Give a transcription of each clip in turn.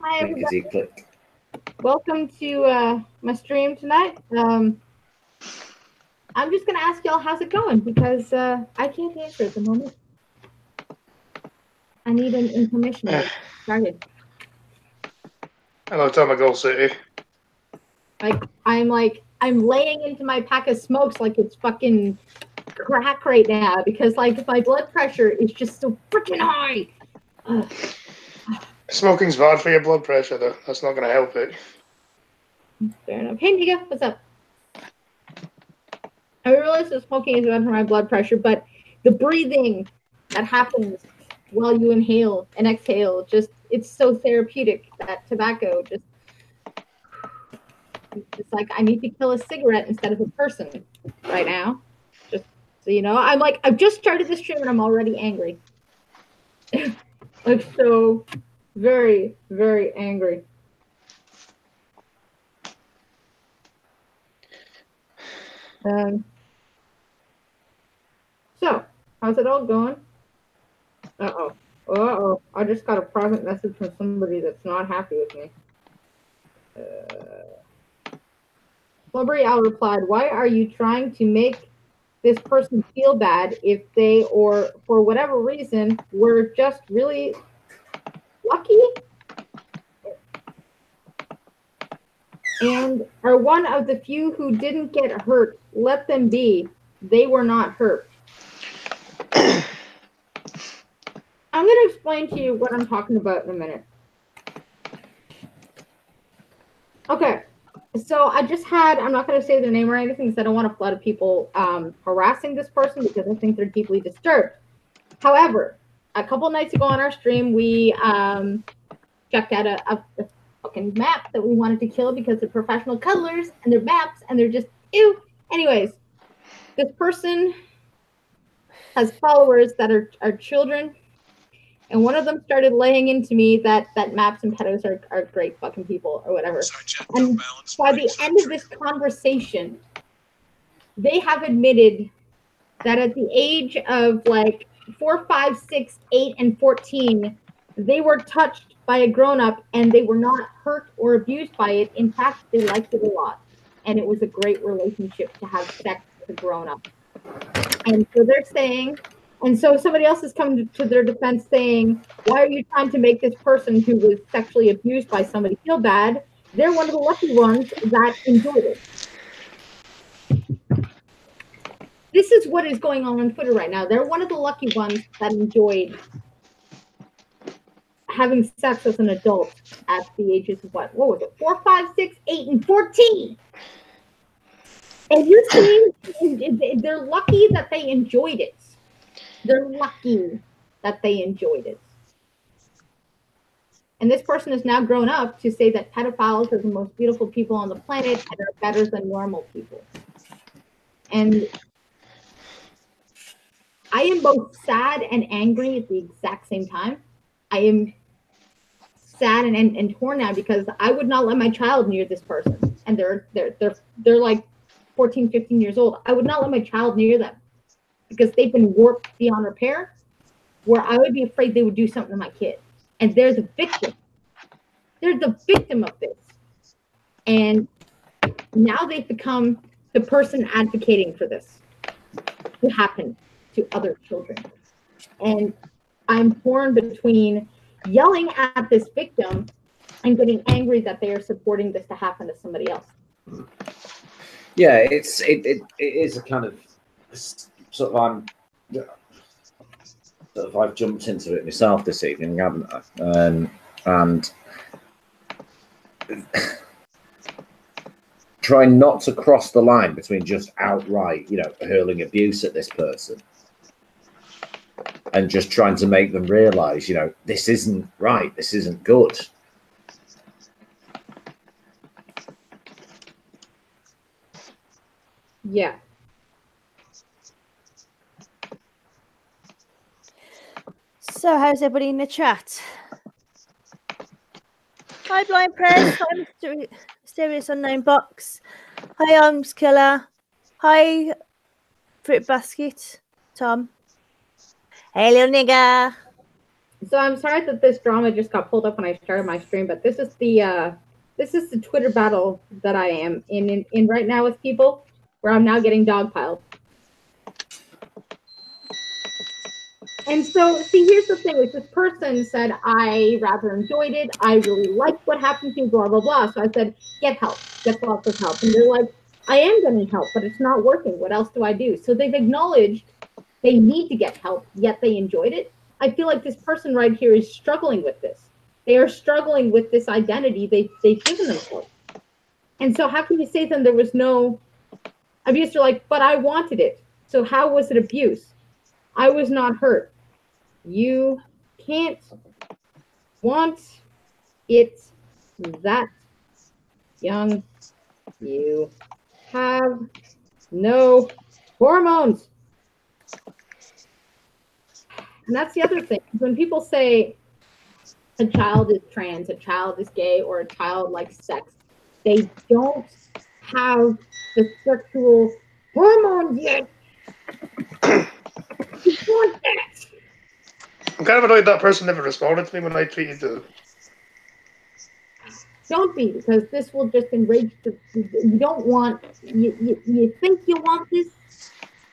Hi, everybody. Click. Welcome to my stream tonight. I'm just going to ask y'all how's it going because I can't answer at the moment. I need an information to get started. Hello, Tomago City. I'm laying into my pack of smokes like it's fucking crack right now because like my blood pressure is just so freaking high. Smoking's bad for your blood pressure, though. That's not going to help it. Fair enough. Hey, Nika, what's up? I realize that smoking is bad for my blood pressure, but the breathing that happens while you inhale and exhale, it's so therapeutic. That tobacco it's like I need to kill a cigarette instead of a person right now. Just so you know, I've just started this stream and I'm already angry. Like so very, very angry. So, how's it all going? Uh-oh. I just got a private message from somebody that's not happy with me. Flubbery Owl replied, why are you trying to make this person feel bad if they, or for whatever reason, were just really lucky and are one of the few who didn't get hurt? Let them be. They were not hurt. I'm going to explain to you what I'm talking about in a minute. Okay, so I just had, I'm not going to say their name or anything because I don't want a flood of people harassing this person because I think they're deeply disturbed. However, a couple nights ago on our stream, we checked out a fucking map that we wanted to kill because they're professional cuddlers and they're maps and they're just, ew. Anyways, this person has followers that are children. And one of them started laying into me that maps and pedos are great fucking people or whatever. And by the end of this conversation, they have admitted that at the age of like 4, 5, 6, 8, and 14, they were touched by a grown-up and they were not hurt or abused by it. In fact, they liked it a lot. And it was a great relationship to have sex with a grown-up. And so they're saying... And so somebody else has come to their defense saying, why are you trying to make this person who was sexually abused by somebody feel bad? They're one of the lucky ones that enjoyed it. This is what is going on Twitter right now. They're one of the lucky ones that enjoyed having sex as an adult at the ages of what was it? 4, 5, 6, 8, and 14. And you're saying they're lucky that they enjoyed it. They're lucky that they enjoyed it. And this person is now grown up to say that pedophiles are the most beautiful people on the planet and are better than normal people. And I am both sad and angry at the exact same time. I am sad and torn now because I would not let my child near this person. And they're like 14, 15 years old. I would not let my child near them because they've been warped beyond repair, where I would be afraid they would do something to my kid. And they're the victim. They're the victim of this. And now they've become the person advocating for this to happen to other children. And I'm torn between yelling at this victim and getting angry that they are supporting this to happen to somebody else. Yeah, it is a kind of sort of I've jumped into it myself this evening, haven't I? And trying not to cross the line between just outright, hurling abuse at this person and just trying to make them realize, this isn't right, this isn't good. Yeah. So how's everybody in the chat? Hi Blind Press, hi Mysterious Unknown Box, hi Arms Killer, hi Fruit Basket, Tom, hey little nigger. So I'm sorry that this drama just got pulled up when I started my stream, but this is the Twitter battle that I am in right now with people, where I'm now getting dogpiled. And so, see, here's the thing: like, this person said, I rather enjoyed it. I really liked what happened to you, blah blah blah. So I said, get help, get lots of help. And they're like, I am getting help, but it's not working. What else do I do? So they've acknowledged they need to get help, yet they enjoyed it. I feel like this person right here is struggling with this. They are struggling with this identity they've given themselves. And so how can you say to them there was no abuse? You're like, but I wanted it. So how was it abuse? I was not hurt. You can't want it that young. You have no hormones. And that's the other thing. When people say a child is trans, a child is gay, or a child likes sex, they don't have the sexual hormones yet. You want that. I'm kind of annoyed that person never responded to me when I tweeted them. Don't be, because this will just enrage you don't want, you think you want this,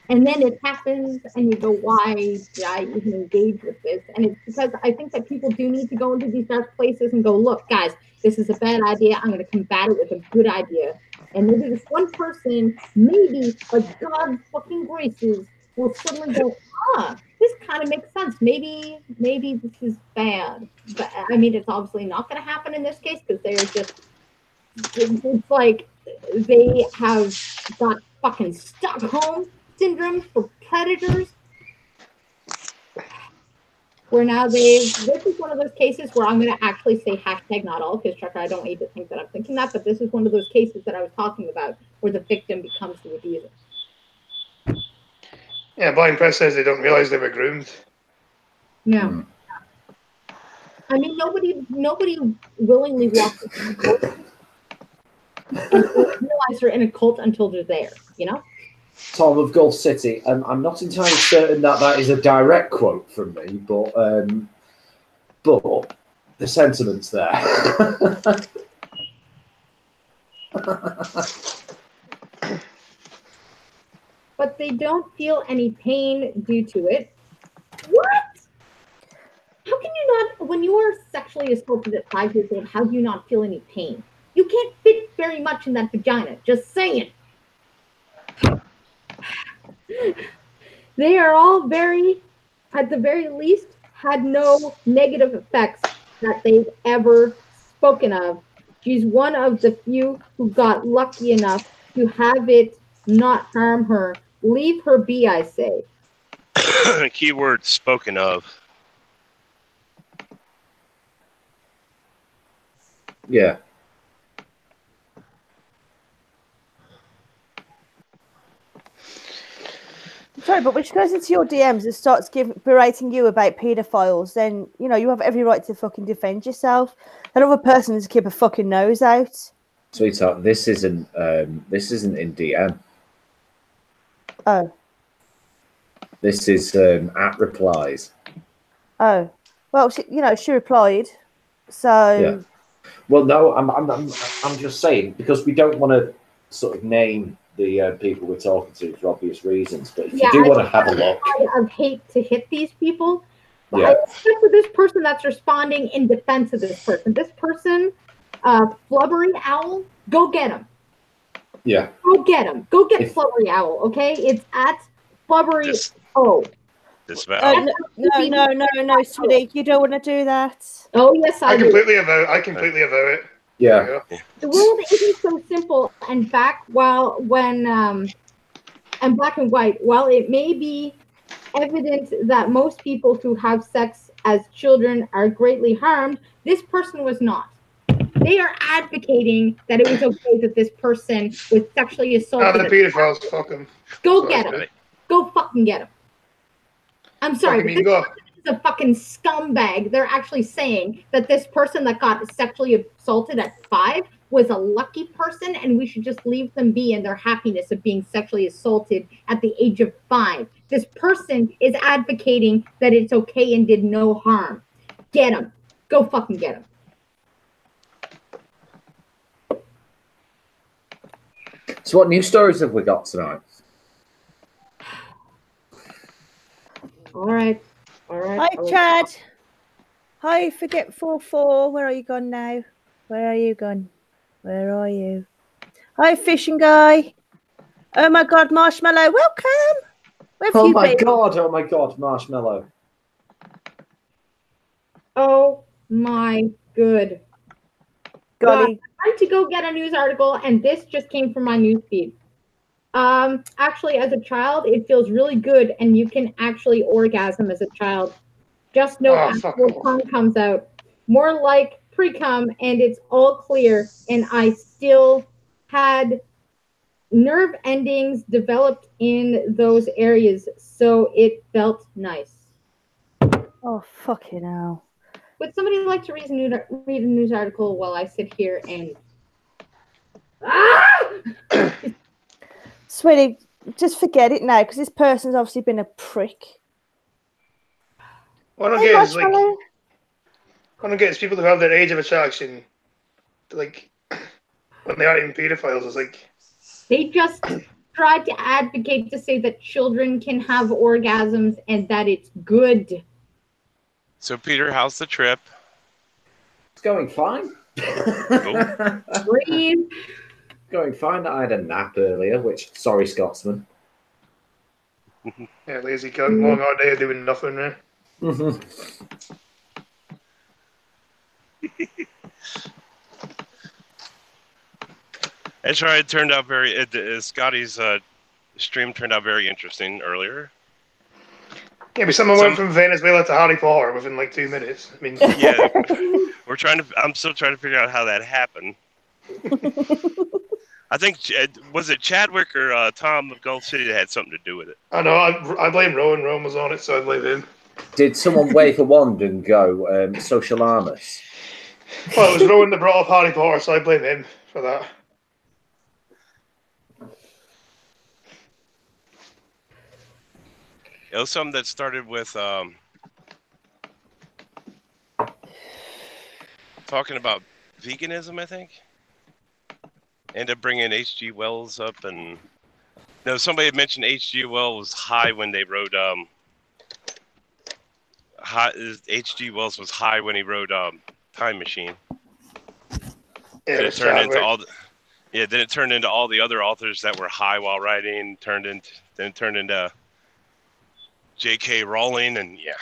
and then it happens, and you go, why did I even engage with this? And it's because I think that people do need to go into these dark places and go, look, guys, this is a bad idea. I'm going to combat it with a good idea. And maybe this one person, maybe, by God's fucking graces, will suddenly go, this kind of makes sense. Maybe this is bad. But I mean, it's obviously not going to happen in this case, because they're just, it's like they have got fucking Stockholm syndrome for predators, where now this is one of those cases where I'm going to actually say hashtag not all, because Trucker, I don't need to think that I'm thinking that, but this is one of those cases that I was talking about where the victim becomes the abuser. Yeah, Blind Press says they don't realise they were groomed. No. I mean, nobody willingly walks into a cult and realize they're in a cult until they're there, you know? Tom of Gulf City, I'm not entirely certain that is a direct quote from me, but the sentiment's there. But they don't feel any pain due to it. What? How can you not, when you are sexually assaulted at 5 years old, how do you not feel any pain? You can't fit very much in that vagina, just saying. They are all at the very least, had no negative effects that they've ever spoken of. She's one of the few who got lucky enough to have it not harm her. Leave her be, I say. Keyword spoken of. Yeah. Sorry, but when she goes into your DMs and starts berating you about paedophiles, then, you know, you have every right to fucking defend yourself. That other person needs to keep a fucking nose out. Sweetheart, this isn't in DM. Oh. This is at replies. Oh. Well, she replied. So. Yeah. Well, no, I'm just saying, because we don't want to sort of name the people we're talking to for obvious reasons. But if you do want to have a look, I hate to hit these people. But yeah. except for this person that's responding in defense of this person. This person, Flubbery Owl, go get him. Yeah. Go get him. Go get Flubbery Owl. Okay, it's at Flubbery O. No, sweetie, you don't want to do that. Oh yes, I completely avow it. Yeah. The world isn't so simple. In fact, and black and white, while it may be evident that most people who have sex as children are greatly harmed, this person was not. They are advocating that it was okay that this person was sexually assaulted. The pedophiles, fuck them. Go get him. Go fucking get him. I'm sorry, but this person is a fucking scumbag. They're actually saying that this person that got sexually assaulted at 5 was a lucky person, and we should just leave them be in their happiness of being sexually assaulted at the age of 5. This person is advocating that it's okay and did no harm. Get him. Go fucking get him. So what news stories have we got tonight? All right. Hi, Chad. Hi, Forget44. Where are you gone now? Where are you gone? Where are you? Hi, Fishing Guy. Oh my God, Marshmallow, welcome. Where have you been? Oh my God, Marshmallow. Oh my good God. I'm trying to go get a news article, and this just came from my news feed. Actually, as a child, it feels really good, and you can actually orgasm as a child. Just know after your tongue comes out, more like pre-cum, and it's all clear. And I still had nerve endings developed in those areas, so it felt nice. Oh, fucking hell. Would somebody like to read a news article while I sit here and... Sweetie, just forget it now, because this person's obviously been a prick. What I don't get is, like... What I don't get is people who have their age of attraction, like, when they aren't even pedophiles, it's like... They just tried to advocate to say that children can have orgasms and that it's good. So, Peter, how's the trip? It's going fine. Breathe. Going fine. I had a nap earlier, which, sorry, Scotsman. Yeah, lazy cunt. Long hard day of doing nothing there. That's right. It turned out Scotty's stream turned out very interesting earlier. Yeah, but someone went from Venezuela to Harry Potter within like 2 minutes. I mean, yeah, I'm still trying to figure out how that happened. I think was it Chadwick or Tom of Gold City that had something to do with it. I know. I blame Rowan. Rowan was on it, so I blame him. Did someone wave a wand and go social armors? Well, it was Rowan that brought up Harry Potter, so I blame him for that. It was something that started with talking about veganism, I think. Ended up bringing H.G. Wells up, and somebody had mentioned H.G. Wells was high when they wrote H.G. Wells was high when he wrote Time Machine. Yeah, it turned into all then it turned into all the other authors that were high while writing. Then it turned into J.K. Rowling, and yeah.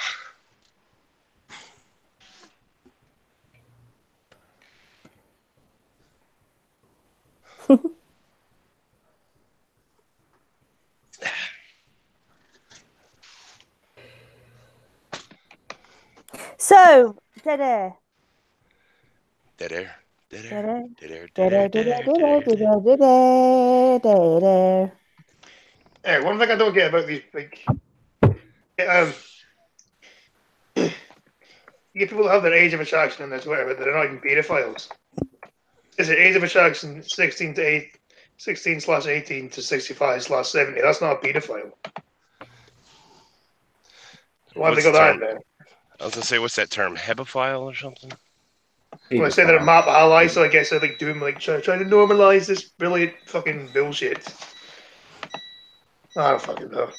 So, dead air. Dead air. Dead air. Dead air. Dead air. Dead air. Dead air. Dead air. Dead air. Dead air. Dead air. Yeah, one thing I don't get about these, like, you get people who have their age of attraction on their Twitter, but they're not even pedophiles. Is it age of attraction 16/18 to 65/70? That's not a pedophile. Why have they got that in there? I was gonna say, what's that term? Hebephile or something? Well, I say they're a map ally, so I guess they're like doing trying to normalize this brilliant fucking bullshit. I don't fucking know.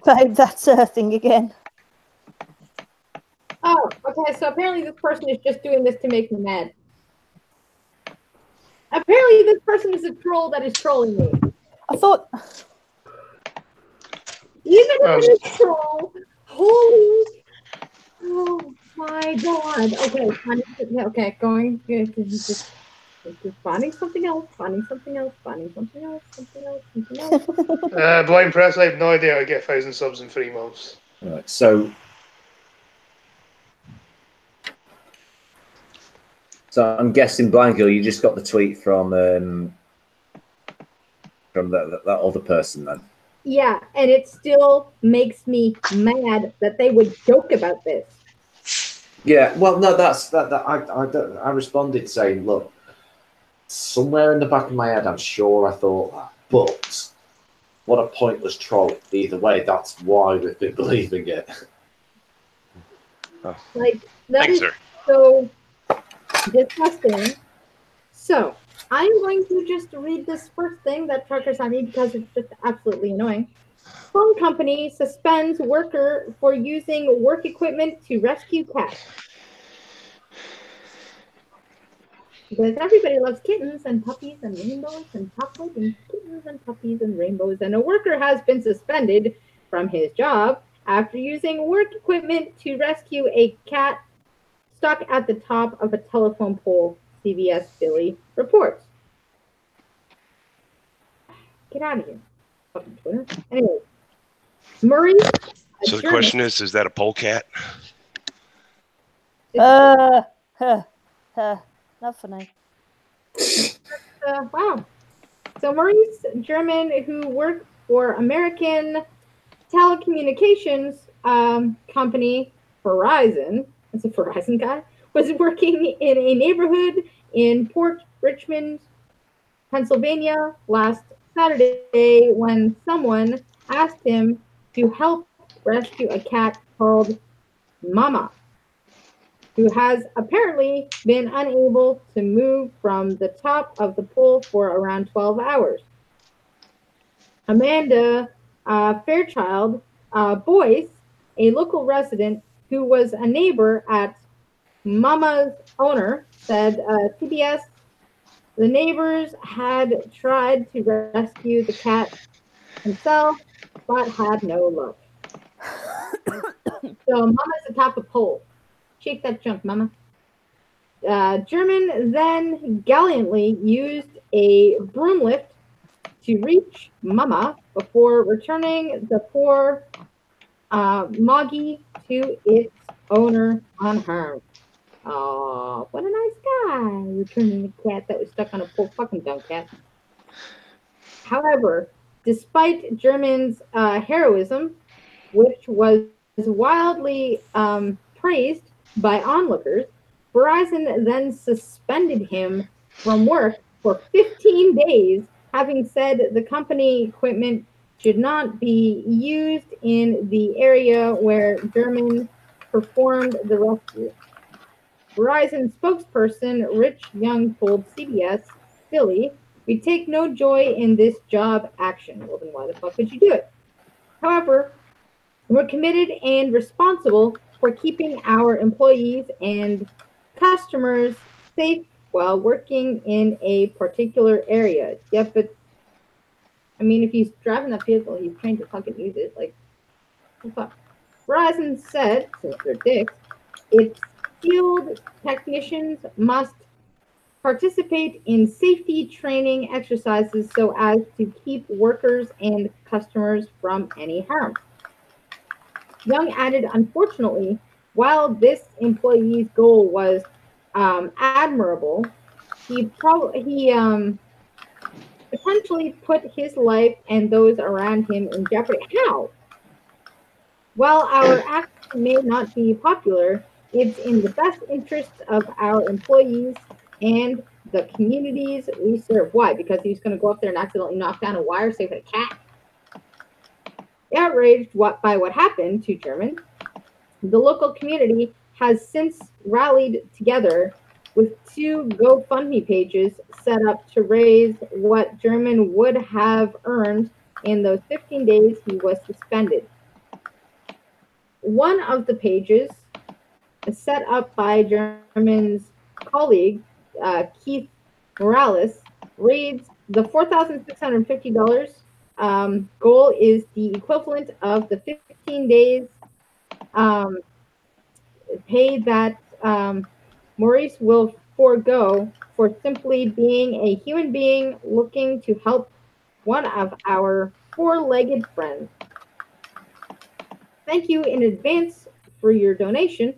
Babe, that's her thing again. Oh, okay, so apparently this person is just doing this to make me mad. Apparently this person is a troll that is trolling me. I thought... Even if it's a troll, holy... Oh my God. Okay, going... Just finding something else. Blind Press, I have no idea how to get 1,000 subs in 3 months. Right, so I'm guessing, Blind Girl, you just got the tweet from that other person then. Yeah, and it still makes me mad that they would joke about this. Yeah, well, no, I responded saying, look, somewhere in the back of my head, I'm sure I thought that, but what a pointless troll. Either way, that's why we've been believing it. Oh. Like, that Thanks, is sir. so disgusting. So, I'm going to just read this first thing that Trucker sent me because it's just absolutely annoying. Phone company suspends worker for using work equipment to rescue cat. Because everybody loves kittens and puppies and rainbows and chocolate and kittens and puppies and rainbows. And a worker has been suspended from his job after using work equipment to rescue a cat stuck at the top of a telephone pole, CBS Philly reports. Get out of here. Fucking Twitter. Anyway, Murray. So the question is that a polecat? Not funny. Wow. So Maurice German, who worked for American telecommunications company Verizon, that's a Verizon guy, was working in a neighborhood in Port Richmond, Pennsylvania last Saturday when someone asked him to help rescue a cat called Mama, who has apparently been unable to move from the top of the pole for around 12 hours. Amanda Fairchild Boyce, a local resident who was a neighbor at Mama's owner, said CBS the neighbors had tried to rescue the cat himself, but had no luck. So Mama's atop a pole. Shake that junk, Mama. German then gallantly used a broom lift to reach Mama before returning the poor Moggy to its owner unharmed. Oh, what a nice guy, returning the cat that was stuck on a pole. Fucking dumb cat. However, despite German's heroism, which was wildly praised by onlookers, Verizon then suspended him from work for 15 days, having said the company equipment should not be used in the area where German performed the rescue. Verizon spokesperson Rich Young told CBS Philly, "We take no joy in this job action." Well, then why the fuck would you do it? However, we're committed and responsible for keeping our employees and customers safe while working in a particular area. Yeah, but I mean, if he's driving that vehicle, he's trained to fucking use it. Like, what the fuck? Verizon said, since they're dicks, its field technicians must participate in safety training exercises so as to keep workers and customers from any harm. Young added, unfortunately, while this employee's goal was admirable, he potentially put his life and those around him in jeopardy. How? While our action may not be popular, it's in the best interest of our employees and the communities we serve. Why? Because he's going to go up there and accidentally knock down a wire saving a cat. Outraged by what happened to German, the local community has since rallied together with 2 GoFundMe pages set up to raise what German would have earned in those 15 days he was suspended. One of the pages, set up by German's colleague, Keith Morales, reads, "The $4,650 goal is the equivalent of the 15 days pay that Maurice will forego for simply being a human being looking to help one of our 4-legged friends. Thank you in advance for your donation,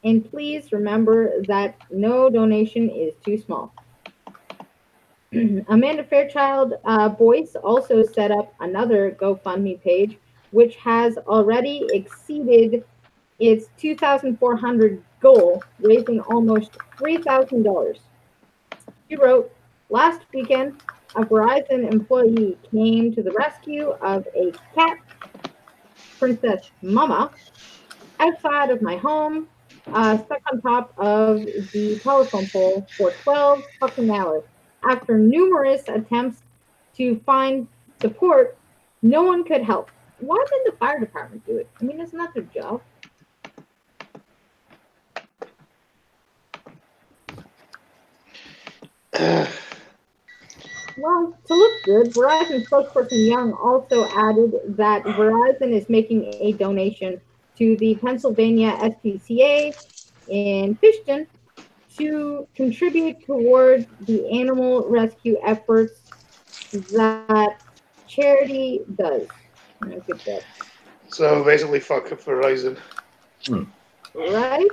and please remember that no donation is too small." Amanda Fairchild Boyce also set up another GoFundMe page, which has already exceeded its $2,400 goal, raising almost $3,000. She wrote, "Last weekend, a Verizon employee came to the rescue of a cat, Princess Mama, outside of my home. stuck on top of the telephone pole for 12 fucking hours. After numerous attempts to find support, no one could help. Why didn't the fire department do it? I mean, it's not their job. Well, to look good, Verizon spokesperson Young also added that Verizon is making a donation to the Pennsylvania SPCA in Fishton to contribute towards the animal rescue efforts that charity does. Look at that. So basically, fuck up Verizon. Right?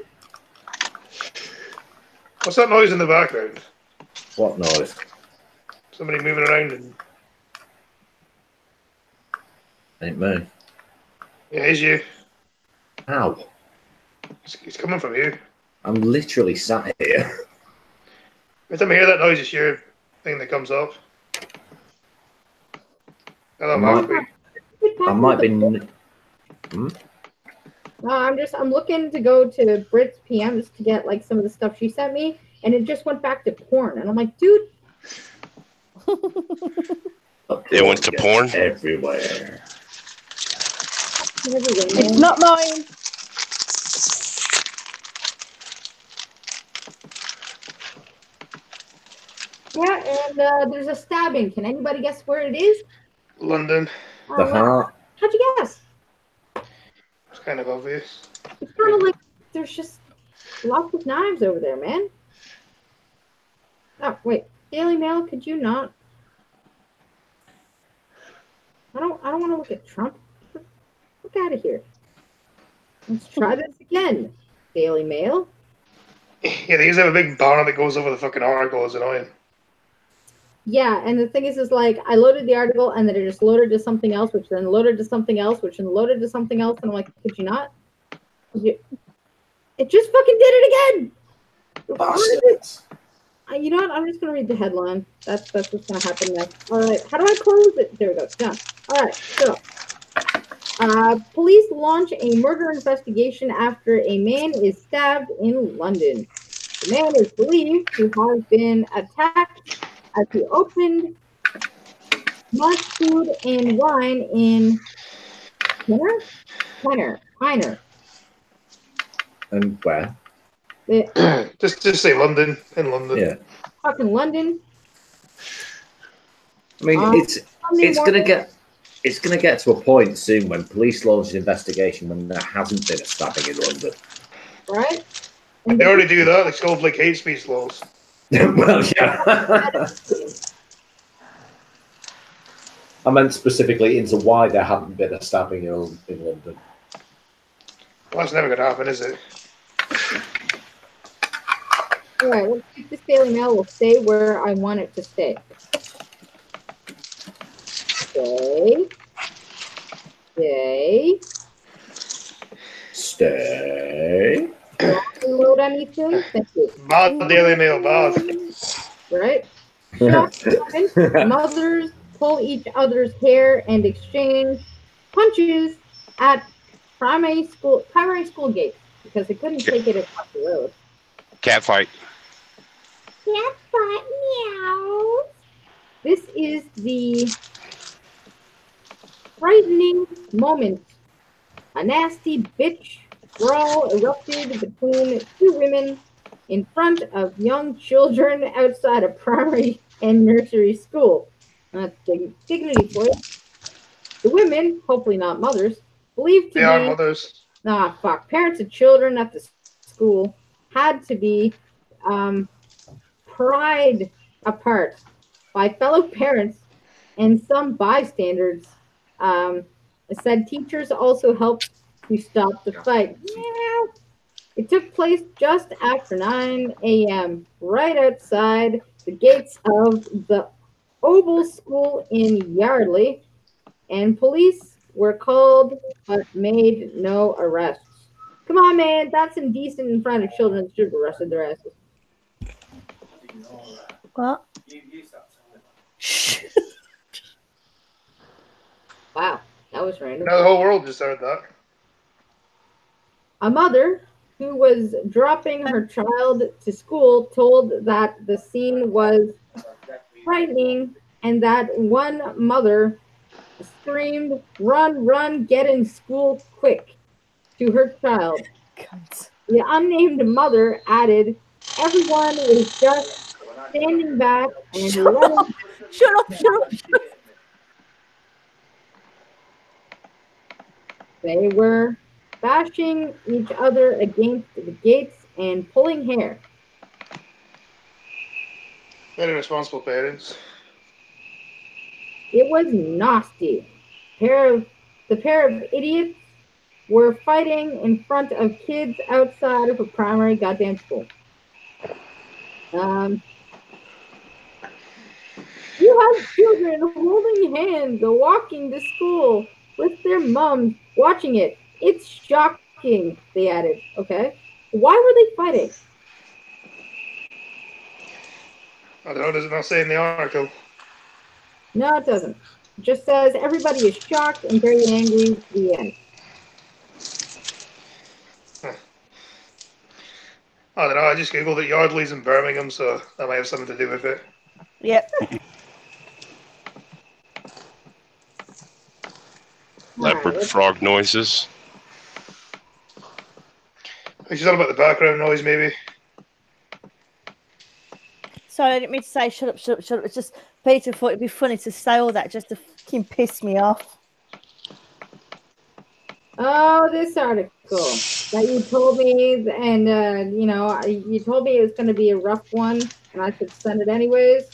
What's that noise in the background? What noise? Somebody moving around and Ain't me. yeah, it's you. How? It's coming from you. I'm literally sat here. Every time I hear that noise, it's your thing that comes up. Hello, I might be. No, I'm looking to go to Brit's PMs to get like some of the stuff she sent me, and it just went back to porn, and I'm like, dude. It went to porn everywhere. It's not mine. Yeah, and there's a stabbing. Can anybody guess where it is? London. The heart. How'd you guess? It's kind of obvious. It's kind of like there's just lots of knives over there, man. Oh, wait. Daily Mail, could you not? I don't want to look at Trump. Look out of here. Let's try this again. Daily Mail. Yeah, they usually have a big banner that goes over the fucking article. It's annoying. Yeah, and the thing is like I loaded the article and then it just loaded to something else, which then loaded to something else, which then loaded to something else, and I'm like, could you not? It just fucking did it again. Bastards. You know what? I'm just gonna read the headline. That's what's gonna happen next. All right, how do I close it? There we go. It's done. All right, so police launch a murder investigation after a man is stabbed in London. The man is believed to have been attacked as he opened Mark Food and Wine in Piner. And where? Just say London. In London. Yeah. Fucking London. I mean, it's gonna get to a point soon when police launch an investigation when there hasn't been a stabbing in London. Right? And they already do that. It's called like hate speech laws. Well, yeah. I meant specifically into why there hadn't been a stabbing in London. Well, that's never going to happen, is it? All right, let's see if this Daily Mail will stay where I want it to stay. Stay. Don't load anything. Thank you. Bad Daily Mail, bad. Right? Mothers pull each other's hair and exchange punches at primary school gates because they couldn't take it across the road. cat fight. Cat fight, meow. This is the frightening moment. A nasty bitch brawl erupted between two women in front of young children outside a primary and nursery school. That's dignity for you. The women, hopefully not mothers, believed to They be are mothers. parents of children at the school had to be pried apart by fellow parents and some bystanders. Said teachers also helped to stop the fight. It took place just after 9 a.m., right outside the gates of the Oval School in Yardley, and police were called but made no arrests. Come on, man, that's indecent in front of children. Should have arrested their asses. What? Wow, that was random. Now the whole world just heard that. A mother who was dropping her child to school, told that the scene was frightening and that one mother screamed, "Run, run, get in school quick," to her child. Cunt. The unnamed mother added, "Everyone was just standing back and Shut up! letting." Shut up! Shut up! Shut up! They were bashing each other against the gates and pulling hair. Very responsible parents. It was nasty. The pair of idiots were fighting in front of kids outside of a primary goddamn school. You have children holding hands, walking to school with their mums, watching it. It's shocking, they added. Okay. Why were they fighting? I don't know, does it not say in the article? No, it doesn't. It just says everybody is shocked and very angry. The end. I don't know, I just googled it. Yardley's in Birmingham, so that might have something to do with it. Yep. Leopard frog noises. She's all about the background noise, maybe. Sorry, I didn't mean to say shut up, shut up, shut up. It's just Peter thought it'd be funny to say all that just to fucking piss me off. Oh, this article that you told me, and you told me it was going to be a rough one, and I should send it anyways.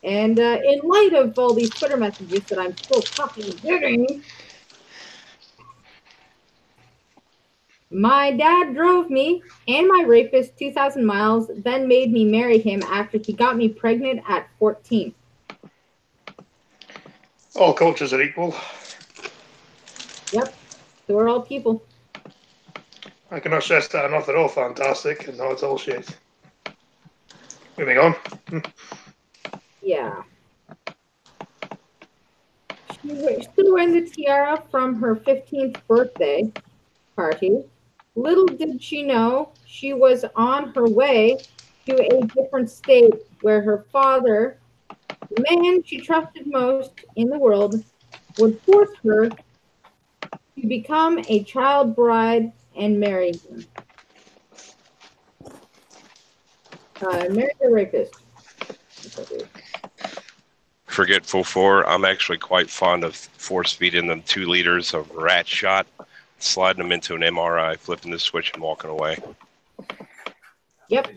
And in light of all these Twitter messages that I'm still fucking getting, my dad drove me and my rapist 2,000 miles, then made me marry him after he got me pregnant at 14. All cultures are equal. Yep, so we're all people. I cannot stress that enough. They're all fantastic, and no, it's all shit. Moving on. Yeah. She was still wearing the tiara from her 15th birthday party. Little did she know she was on her way to a different state where her father, the man she trusted most in the world, would force her to become a child bride and marry him. Marry the rapist. Forgetful 4, I'm actually quite fond of force feeding them 2 liters of rat shot, sliding them into an MRI, flipping the switch and walking away. Yep.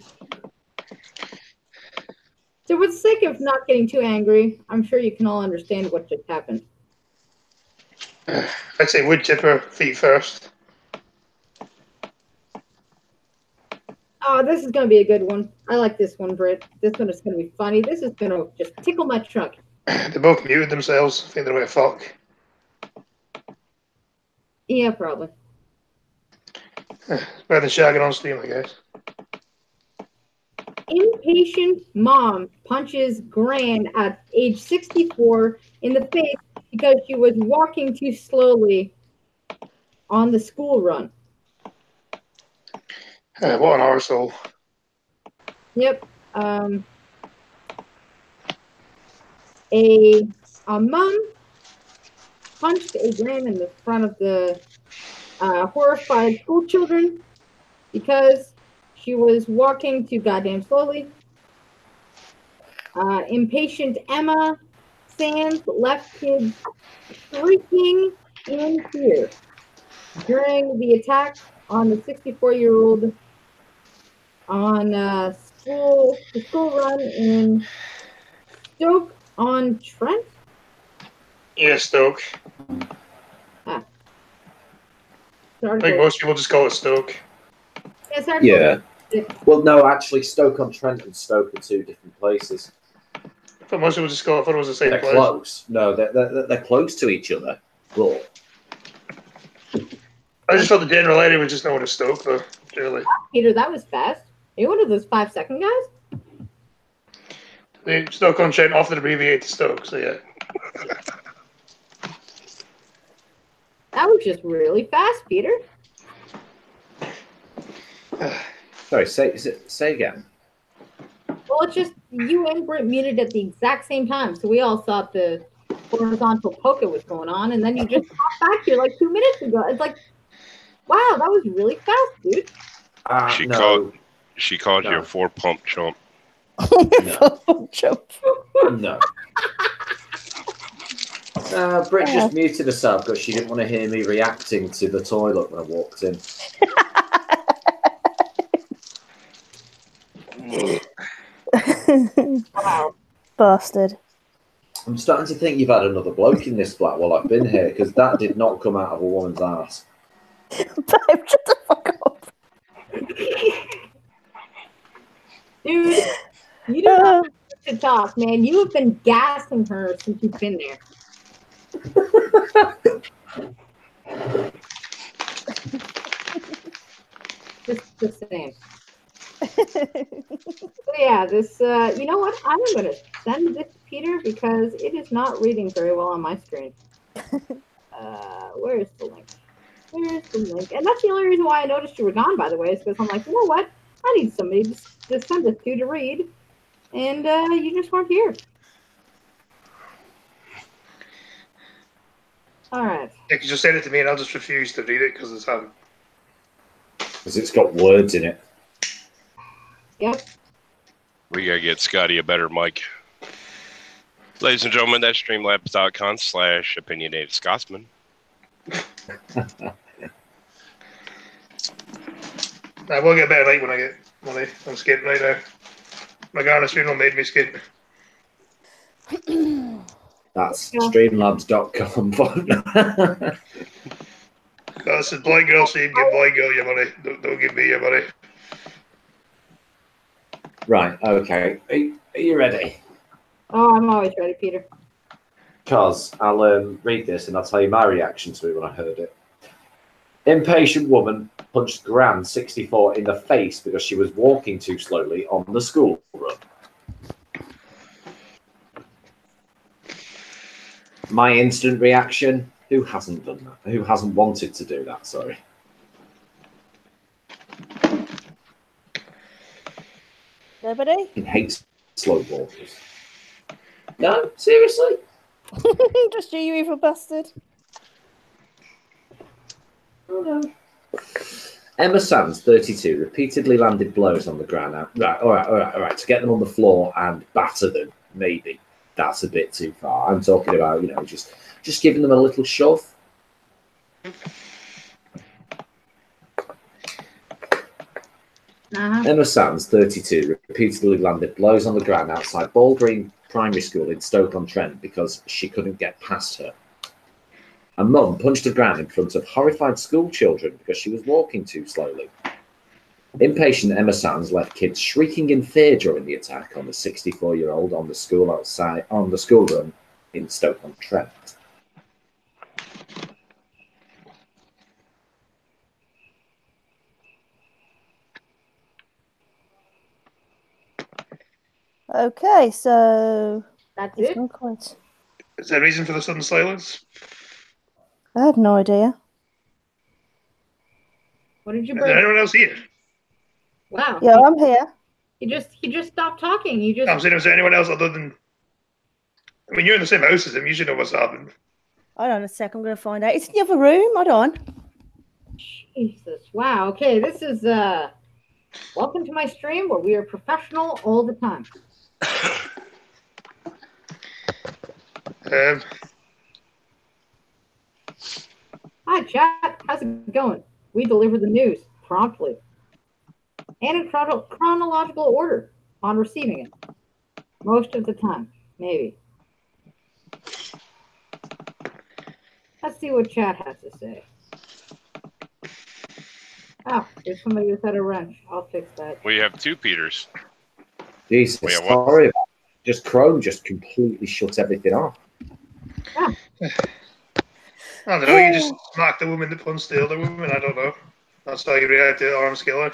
So for the sake of not getting too angry, I'm sure you can all understand what just happened. I'd say wood chipper, feet first. Oh, this is going to be a good one. I like this one, Britt. This one is going to be funny. This is going to just tickle my trunk. They both muted themselves. I think they're going to fuck. Yeah, probably. Better than shagging on stream, I guess. Impatient mom punches Gran at age 64 in the face because she was walking too slowly on the school run. What an arsehole. Yep. A mom punched a Gran in the front of the horrified school children because she was walking too goddamn slowly. Impatient Emma Sands left kids shrieking in fear during the attack on the 64-year-old on the school run in Stoke-on-Trent. Yeah, Stoke. Ah. I think most people just call it Stoke. Yeah. Well, no, actually, Stoke-on-Trent and Stoke are 2 different places. I thought most people just call it. I thought it was the same They're place. close. No, they're close to each other. But I just thought the general area was just known as Stoke, though. Surely. Peter, that was fast. Are you one of those 5-second guys? The Stoke-on-Trent often abbreviate to Stoke, so yeah. That was just really fast, Peter. Sorry, say again. Well, it's just you and Britt muted at the exact same time, so we all thought the horizontal polka was going on, and then you just popped back here like 2 minutes ago. It's like, wow, that was really fast, dude. She called you a 4-pump chump. No. Britt just muted herself because she didn't want to hear me reacting to the toilet when I walked in. Wow. Bastard. I'm starting to think you've had another bloke in this flat while I've been here, because that did not come out of a woman's ass. Babe, shut the fuck up. Dude, you do not have to talk, man. You have been gassing her since you've been there. Just saying. So yeah, this, you know what? I'm going to send this to Peter because it is not reading very well on my screen. Where's the link? Where's the link? And that's the only reason why I noticed you were gone, by the way, is because I'm like, you know what? I need somebody to send this to read. And you just weren't here. All right. Yeah, you just send it to me and I'll just refuse to read it because it's Because it's got words in it. Yep. We gotta get Scotty a better mic. Ladies and gentlemen, that's streamlabs.com/opinionated Scotsman. I will get better light when I get money. I'm skating right now. My garnish funeral made me skate. That's streamlabs.com. That's the blind girl saying, give blind girl your money. Don't give me your money. Right, okay. Are you ready? Oh, I'm always ready, Peter. Because I'll read this and I'll tell you my reaction to it when I heard it. Impatient woman punched Gran 64 in the face because she was walking too slowly on the school run. My instant reaction, who hasn't done that? Who hasn't wanted to do that, sorry. Nobody? He hates slow walkers. No, seriously? Just you evil bastard. Oh no. Emma Sands, 32, repeatedly landed blows on the ground. Right, all right. To get them on the floor and batter them, maybe. That's a bit too far. I'm talking about, just giving them a little shove. Emma Sands, 32, repeatedly landed blows on the ground outside Ball Green Primary School in Stoke-on-Trent because she couldn't get past her. A mum punched the ground in front of horrified school children because she was walking too slowly. Impatient Emma Sands left kids shrieking in fear during the attack on the 64-year-old on the school run in Stoke-on-Trent. Okay, so That's it. Quite... Is there a reason for the sudden silence? I have no idea. What did you Is bring? there anyone else here? Wow. Yeah, I'm here. He just stopped talking. I'm saying, is there anyone else other than... I mean, you're in the same house as him. You should know what's happened. Hold on a sec. I'm going to find out. It's in the other room. Hold on. Jesus. Wow. Okay, this is... Welcome to my stream where we are professional all the time. Hi, chat. How's it going? We deliver the news promptly and in chronological order on receiving it. Most of the time, maybe. Let's see what chat has to say. Oh, there's somebody without a wrench. I'll fix that. We have two Peters. Jesus, sorry. Just Chrome just completely shuts everything off. Yeah. I don't know, you just smacked the woman that punched the other woman, I don't know. That's how you react to arm skiller.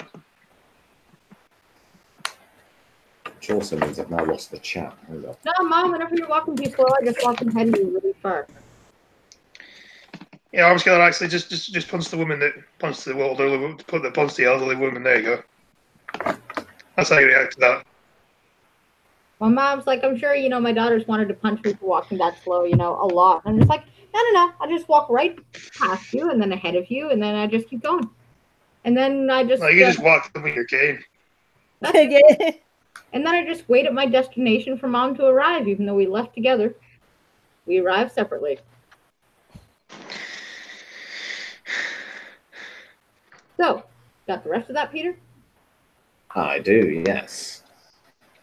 Which also means I've now lost the chat. Hold on. No, Mom, whenever you're walking too slow, I just walk ahead of you really far. Yeah, I was going to actually just punch the woman that punched the elderly, put the punch the elderly woman. There you go. That's how you react to that. My mom's like, I'm sure, my daughters wanted to punch me for walking that slow, a lot. And I'm just like, no. I just walk right past you and then ahead of you, and then I just keep going. And then I just... No, you just walk with your cane. Yeah. And then I just wait at my destination for Mom to arrive, even though we left together. We arrived separately. So, got the rest of that, Peter? I do, yes.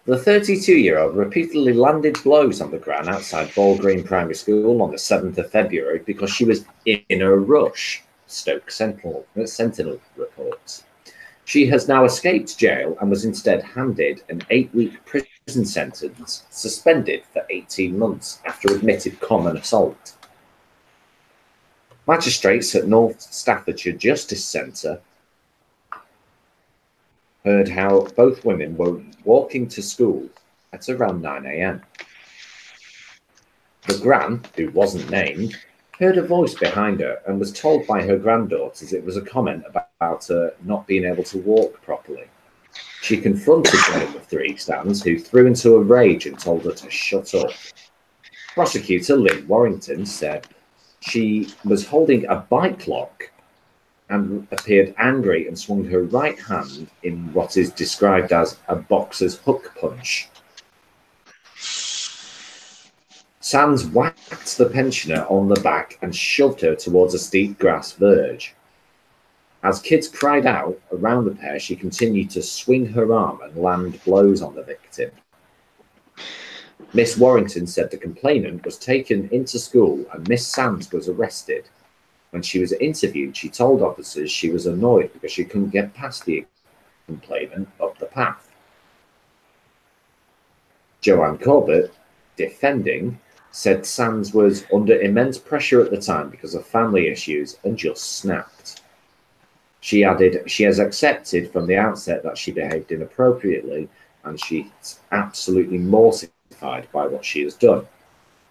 The 32-year-old repeatedly landed blows on the ground outside Ball Green Primary School on the 7th of February because she was in a rush, Stoke Sentinel reports. She has now escaped jail and was instead handed an 8-week prison sentence, suspended for 18 months after admitted common assault. Magistrates at North Staffordshire Justice Centre heard how both women were walking to school at around 9 a.m. The Gran, who wasn't named, heard a voice behind her and was told by her granddaughters it was a comment about her not being able to walk properly. She confronted one of the three stands, who threw into a rage and told her to shut up. Prosecutor Lynn Warrington said she was holding a bike lock and appeared angry and swung her right hand in what is described as a boxer's hook punch. Sands whacked the pensioner on the back and shoved her towards a steep grass verge. As kids cried out around the pair, she continued to swing her arm and land blows on the victim. Miss Warrington said the complainant was taken into school and Miss Sands was arrested. When she was interviewed, she told officers she was annoyed because she couldn't get past the complainant up the path. Joanne Corbett, defending, said Sands was under immense pressure at the time because of family issues and just snapped. She added, she has accepted from the outset that she behaved inappropriately and she's absolutely mortified by what she has done.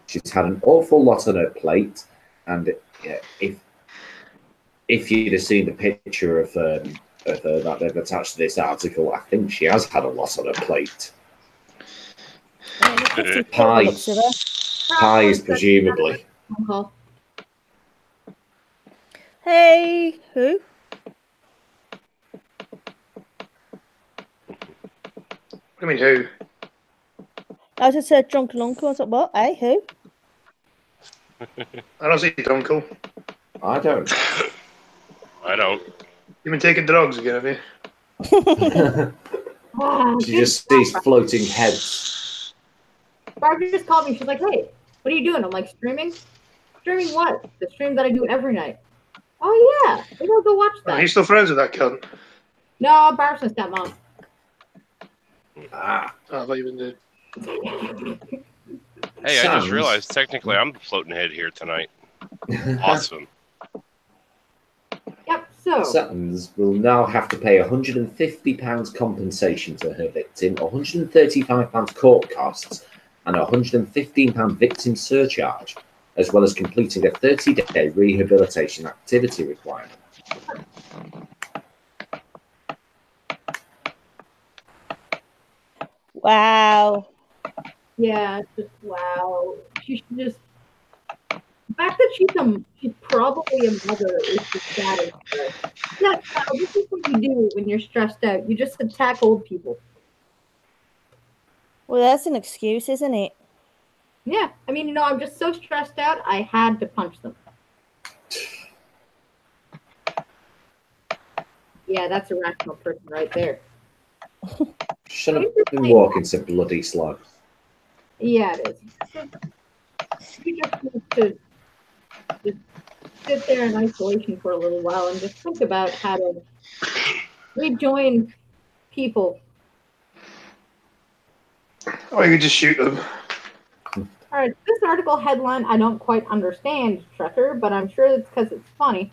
She's had an awful lot on her plate, and if you'd have seen the picture of her that they've attached to this article, I think she has had a lot on her plate. Pies, presumably. Hey, who? What do you mean, who? I just said drunken uncle. I was like, what? Hey, who? I don't see your uncle. I don't. I don't. You've been taking drugs again, have you? She just sees floating heads. Barbara just called me. She's like, hey, what are you doing? I'm like, streaming? Streaming what? The stream that I do every night. Oh, yeah. Maybe I'll go watch that. Are you still friends with that cunt? No, Barbara's my stepmom. Oh, I thought you been dead. Hey, I just realized technically I'm the floating head here tonight. Awesome. Yep, so. Sutton's will now have to pay £150 compensation to her victim, £135 court costs, and £115 victim surcharge, as well as completing a 30-day rehabilitation activity requirement. Wow. Yeah, it's just wow. She should just. The fact that she's probably a mother is just sad. Yeah, this is what you do when you're stressed out. You just attack old people. Well, that's an excuse, isn't it? Yeah, I mean, I'm just so stressed out. I had to punch them. Yeah, that's a rational person right there. Shouldn't have been walking to bloody slug. Yeah, it is. You just need to just sit there in isolation for a little while and just think about how to rejoin people. Or you could just shoot them. All right, this article headline I don't quite understand, Trekker, but I'm sure it's because it's funny.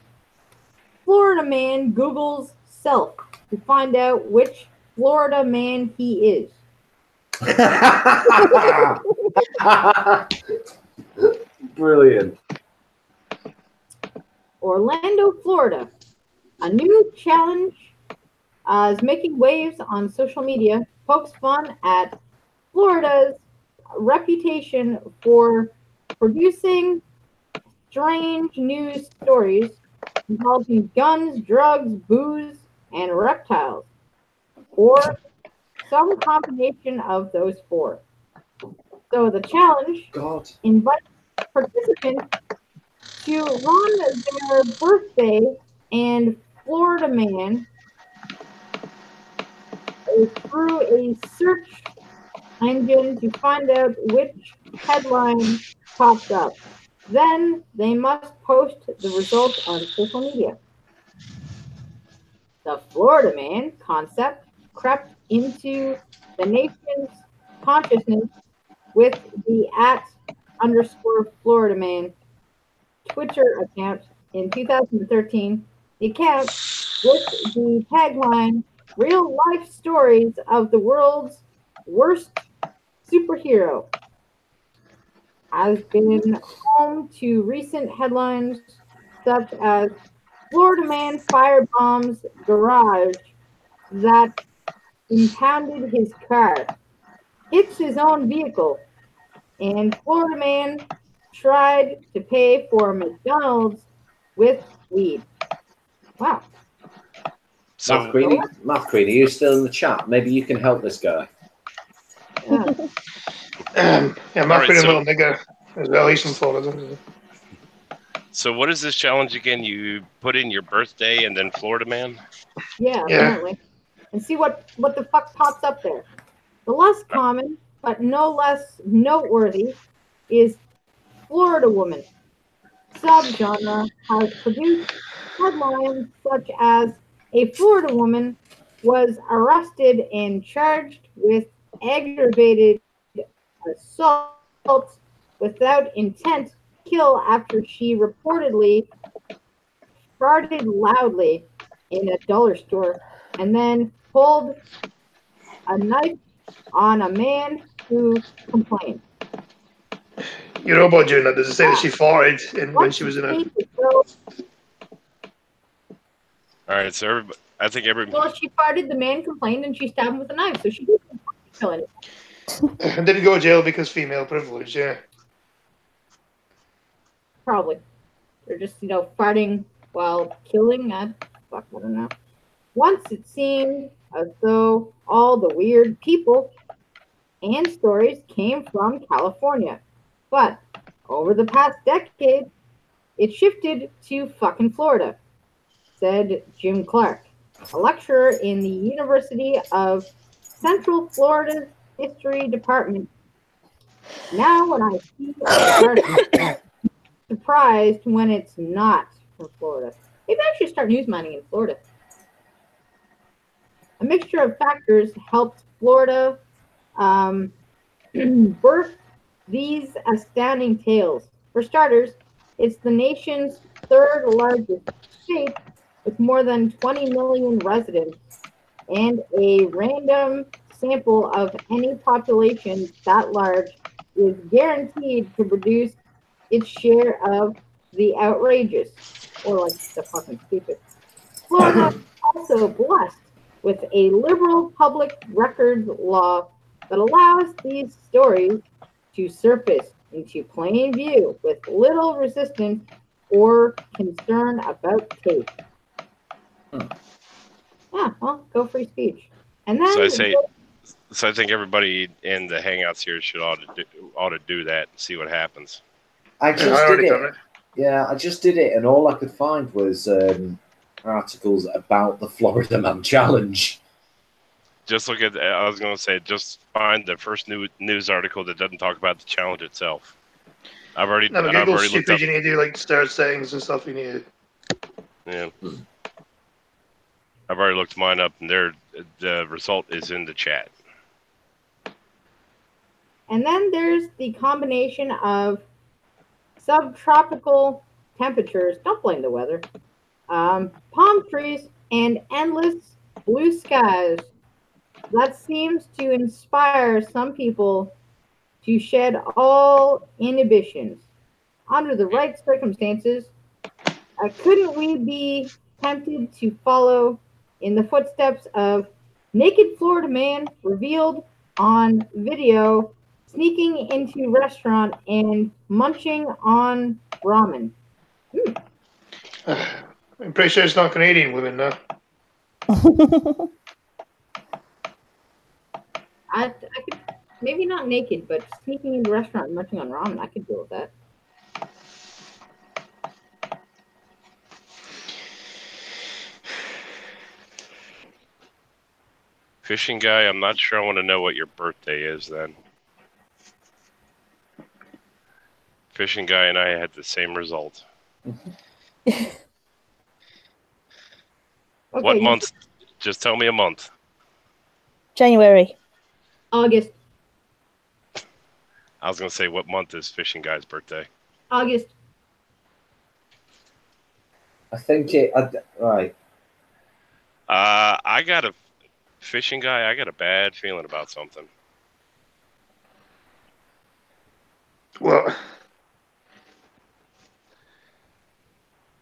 Florida man Googles self to find out which Florida man he is. Brilliant. Orlando, Florida. A new challenge is making waves on social media, pokes fun at Florida's reputation for producing strange news stories involving guns, drugs, booze, and reptiles, or some combination of those four. So the challenge God. invites participants to run their birthday and Florida man through a search engine to find out which headline pops up. Then they must post the results on social media. The Florida man concept crept into the nation's consciousness with the @_Florida man Twitter account in 2013. The account with the tagline "Real Life Stories of the World's Worst Superhero" has been home to recent headlines such as Florida man firebombs garage that impounded his car, hits his own vehicle, and Florida man tried to pay for McDonald's with weed. Wow. So Math Queen, are you still in the chat? Maybe you can help this guy. Yeah. Yeah, Mark a little nigger as well. He's from Florida. So what is this challenge again? You put in your birthday and then Florida man? Yeah, apparently. And see what the fuck pops up there. The less common, but no less noteworthy, is Florida woman. Subgenre has produced headlines such as a Florida woman was arrested and charged with aggravated assault without intent to kill after she reportedly farted loudly in a dollar store and then pulled a knife on a man who complained. You know about doing that? Does it say that she farted when she was in a? All right, so I think everybody. Well, she farted. The man complained, and she stabbed him with a knife. So she didn't kill anyone. Didn't go to jail because female privilege. Yeah. Probably. They're just farting while killing. I don't know. Once it seemed as though all the weird people and stories came from California, but over the past decade, it shifted to fucking Florida, said Jim Clark, a lecturer in the University of Central Florida's History Department. Now when I see a surprised when it's not from Florida. Maybe I should start news mining in Florida. A mixture of factors helped Florida birth these astounding tales. For starters, it's the nation's third largest state with more than 20 million residents, and a random sample of any population that large is guaranteed to produce its share of the outrageous, or like the fucking stupid. Florida is also blessed with a liberal public records law that allows these stories to surface into plain view with little resistance or concern about taste. Yeah, well, go free speech. And then So I think everybody in the Hangouts here ought to do that and see what happens. I just did it. Yeah, I just did it, and all I could find was articles about the Florida Man Challenge. Just look at. I was going to say, just find the first news article that doesn't talk about the challenge itself. I've already looked up. You need to do like start settings and stuff. You need. Yeah. I've already looked mine up, and the result is in the chat. And then there's the combination of subtropical temperatures, don't blame the weather, palm trees, and endless blue skies. That seems to inspire some people to shed all inhibitions. Under the right circumstances, couldn't we be tempted to follow in the footsteps of naked Florida man revealed on video sneaking into restaurant and munching on ramen? I'm pretty sure it's not Canadian women, no. I could maybe not naked, but sneaking into restaurant and munching on ramen. I could deal with that. Fishing guy, I'm not sure I want to know what your birthday is then. Fishing guy and I had the same result. Okay, What month? Just tell me a month. January. August. I was going to say, what month is Fishing guy's birthday? August. I think right. I got a Fishing guy. I got a bad feeling about something. Well,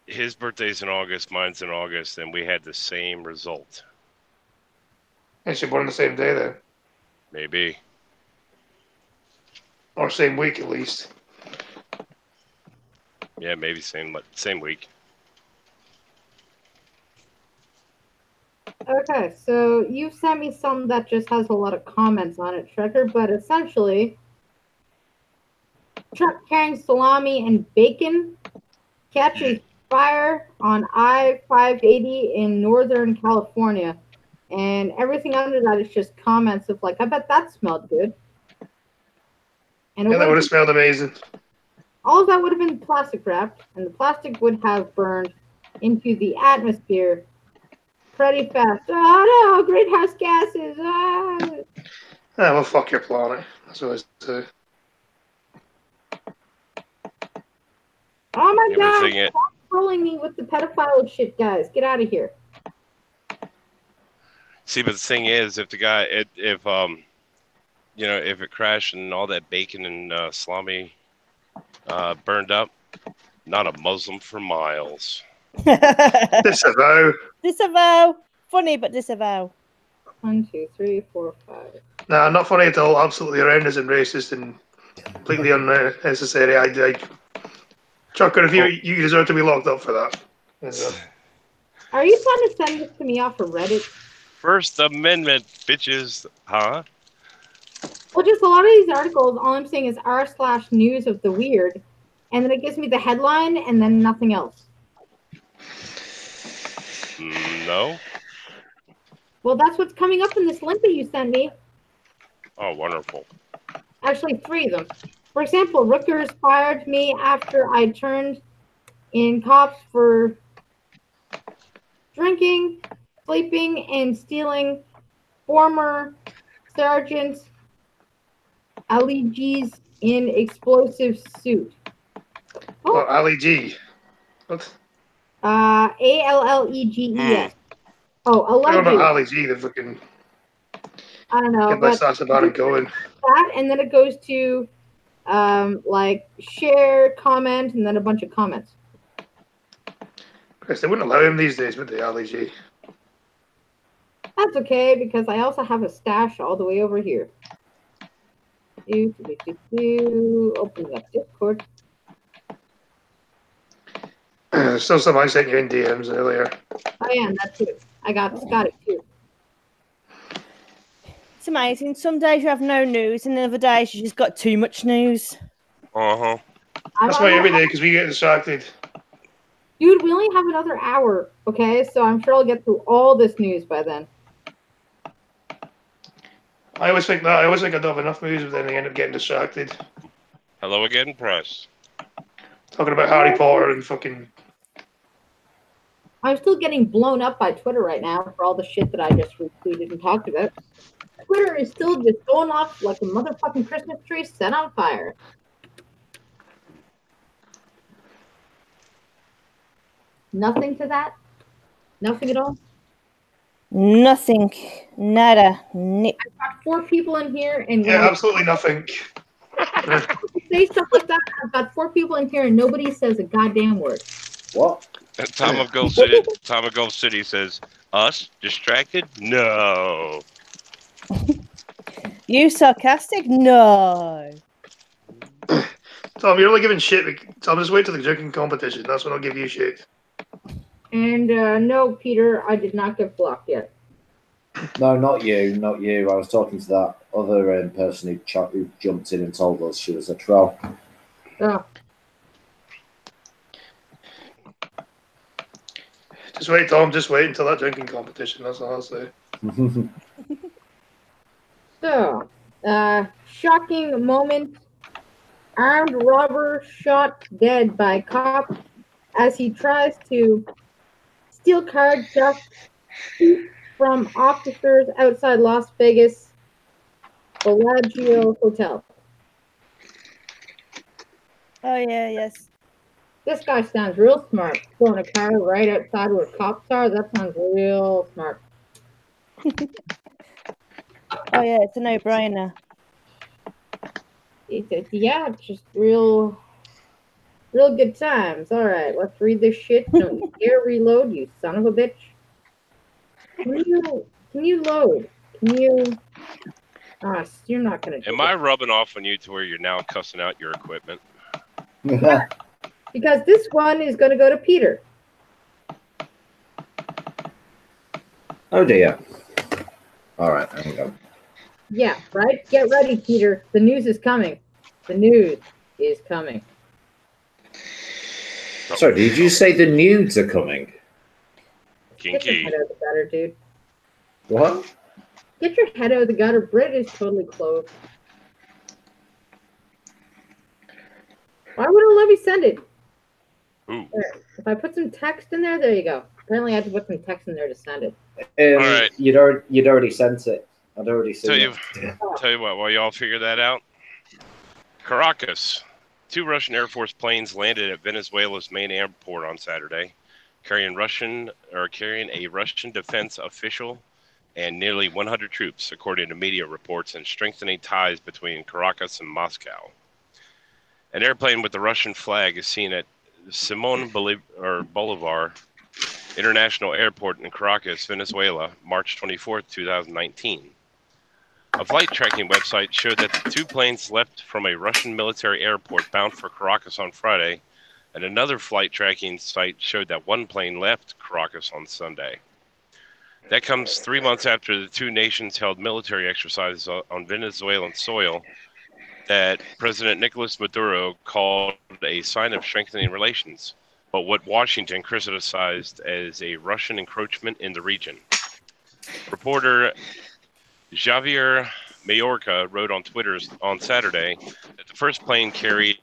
His birthday's in August, mine's in August, and we had the same result. they should born on the same day then. Maybe. Or same week at least. Yeah, maybe same week. Okay, so you sent me something that just has a lot of comments on it, Trekker, but essentially, truck carrying salami and bacon catches fire on I-580 in Northern California. And everything under that is just comments of like, I bet that smelled good. And Yeah, that would have smelled amazing. all of that would have been plastic wrapped, and the plastic would have burned into the atmosphere pretty fast. Oh no, greenhouse gases! Ah. Ah, well, fuck your planet. That's what I say. Oh my Yeah, but god! the thing is- Stop trolling me with the pedophile shit, guys. Get out of here. See, but the thing is, if the guy, if it crashed and all that bacon and salami burned up, not a Muslim for miles. Disavow. Disavow. Funny, but disavow. 1, 2, 3, 4, 5. Nah, not funny at all. Absolutely horrendous and racist and completely unnecessary. Chucker, if you deserve to be locked up for that. Are you trying to send this to me off of Reddit? First Amendment, bitches, huh? Well, just a lot of these articles, all I'm saying is r/news of the weird, and then it gives me the headline and then nothing else. No. Well, that's what's coming up in this link that you sent me. Oh, wonderful. Actually, 3 of them. For example, Rutgers fired me after I turned in cops for drinking, sleeping, and stealing former Sergeant Ali G's in explosive suit. Oh, Ali G. What? Alleges. Oh, I don't know alleged. Ali G. The fucking. I don't know. Get my But thoughts about it going. that, and then it goes to like share, comment, and then a bunch of comments. Chris, they wouldn't allow him these days, would they, Ali G? That's okay because I also have a stash all the way over here. Open up Discord. Still some I sent you in DMs earlier. Oh yeah, and that too. I got it too. It's amazing. Some days you have no news, and other days you just got too much news. Uh-huh. That's why every day, because we get distracted. Dude, we only have another hour, okay? So I'm sure I'll get through all this news by then. I always think that. I always think I don't have enough news, but then they end up getting distracted. Hello again, press. Talking about Harry Potter and fucking. I'm still getting blown up by Twitter right now for all the shit that I just retweeted and talked about. Twitter is still just going off like a motherfucking Christmas tree set on fire. Nothing to that? Nothing at all? Nothing. Nada. Nip. I've got 4 people in here, and when Yeah, I absolutely nothing. say stuff like that, I've got 4 people in here, and nobody says a goddamn word. What? Tom of Gulf City says, "Us distracted? No." You sarcastic? No. Tom, you're only giving shit. Tom, just wait till the drinking competition. That's when I'll give you shit. And no, Peter, I did not get blocked yet. No, not you. I was talking to that other person who jumped in and told us she was a troll. Oh. Just wait, Tom. Just wait until that drinking competition. That's all I'll say. So, shocking moment. Armed robber shot dead by cop as he tries to steal card just from officers outside Las Vegas Bellagio Hotel. Oh yeah, yes. This guy sounds real smart. Throwing a car right outside where cops are. That sounds real smart. Oh yeah, it's a no-brainer. Yeah, just real good times. All right, let's read this shit. Don't you dare reload, you son of a bitch. Can you load? Can you? You're not gonna. Am I rubbing off on you to where you're now cussing out your equipment? Because this one is gonna go to Peter. Oh dear. All right, there we go. Yeah, right. Get ready, Peter. The news is coming. The news is coming. Sorry, did you say the nudes are coming? Get your Kinky. head out of the gutter, dude. What? Get your head out of the gutter. Brit is totally closed. Why wouldn't let me send it? Ooh. There. If I put some text in there, there you go. Apparently, I have to put some text in there to send it. All right. You'd already sent it. I'd already seen it. Tell you what, while y'all figure that out, Caracas. 2 Russian Air Force planes landed at Venezuela's main airport on Saturday, carrying a Russian defense official and nearly 100 troops, according to media reports, and strengthening ties between Caracas and Moscow. An airplane with the Russian flag is seen at Simon Bolivar International Airport in Caracas, Venezuela, March 24, 2019. A flight tracking website showed that the 2 planes left from a Russian military airport bound for Caracas on Friday, and another flight tracking site showed that 1 plane left Caracas on Sunday. That comes 3 months after the 2 nations held military exercises on Venezuelan soil that President Nicolas Maduro called a sign of strengthening relations, but what Washington criticized as a Russian encroachment in the region. Reporter Javier Mayorga wrote on Twitter on Saturday that the first plane carried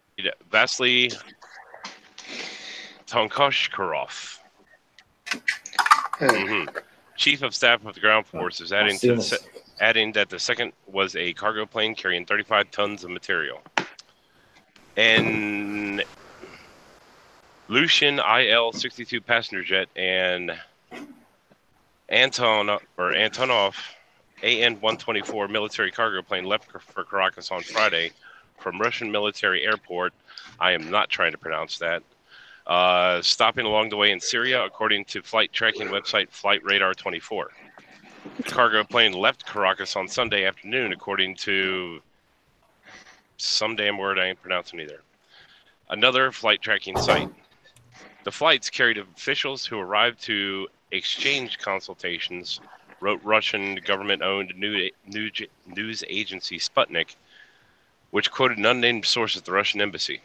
Vasily Tonkoshkarov, Chief of Staff of the Ground Forces, adding that the second was a cargo plane carrying 35 tons of material. And Lucian IL-62 passenger jet and Antonov AN-124 military cargo plane left for Caracas on Friday from Russian military airport. I am not trying to pronounce that. Stopping along the way in Syria, according to flight tracking website Flight Radar 24. The cargo plane left Caracas on Sunday afternoon, according to some damn word I ain't pronouncing either. Another flight tracking site. The flights carried officials who arrived to exchange consultations, wrote Russian government-owned news agency Sputnik, which quoted an unnamed source at the Russian embassy.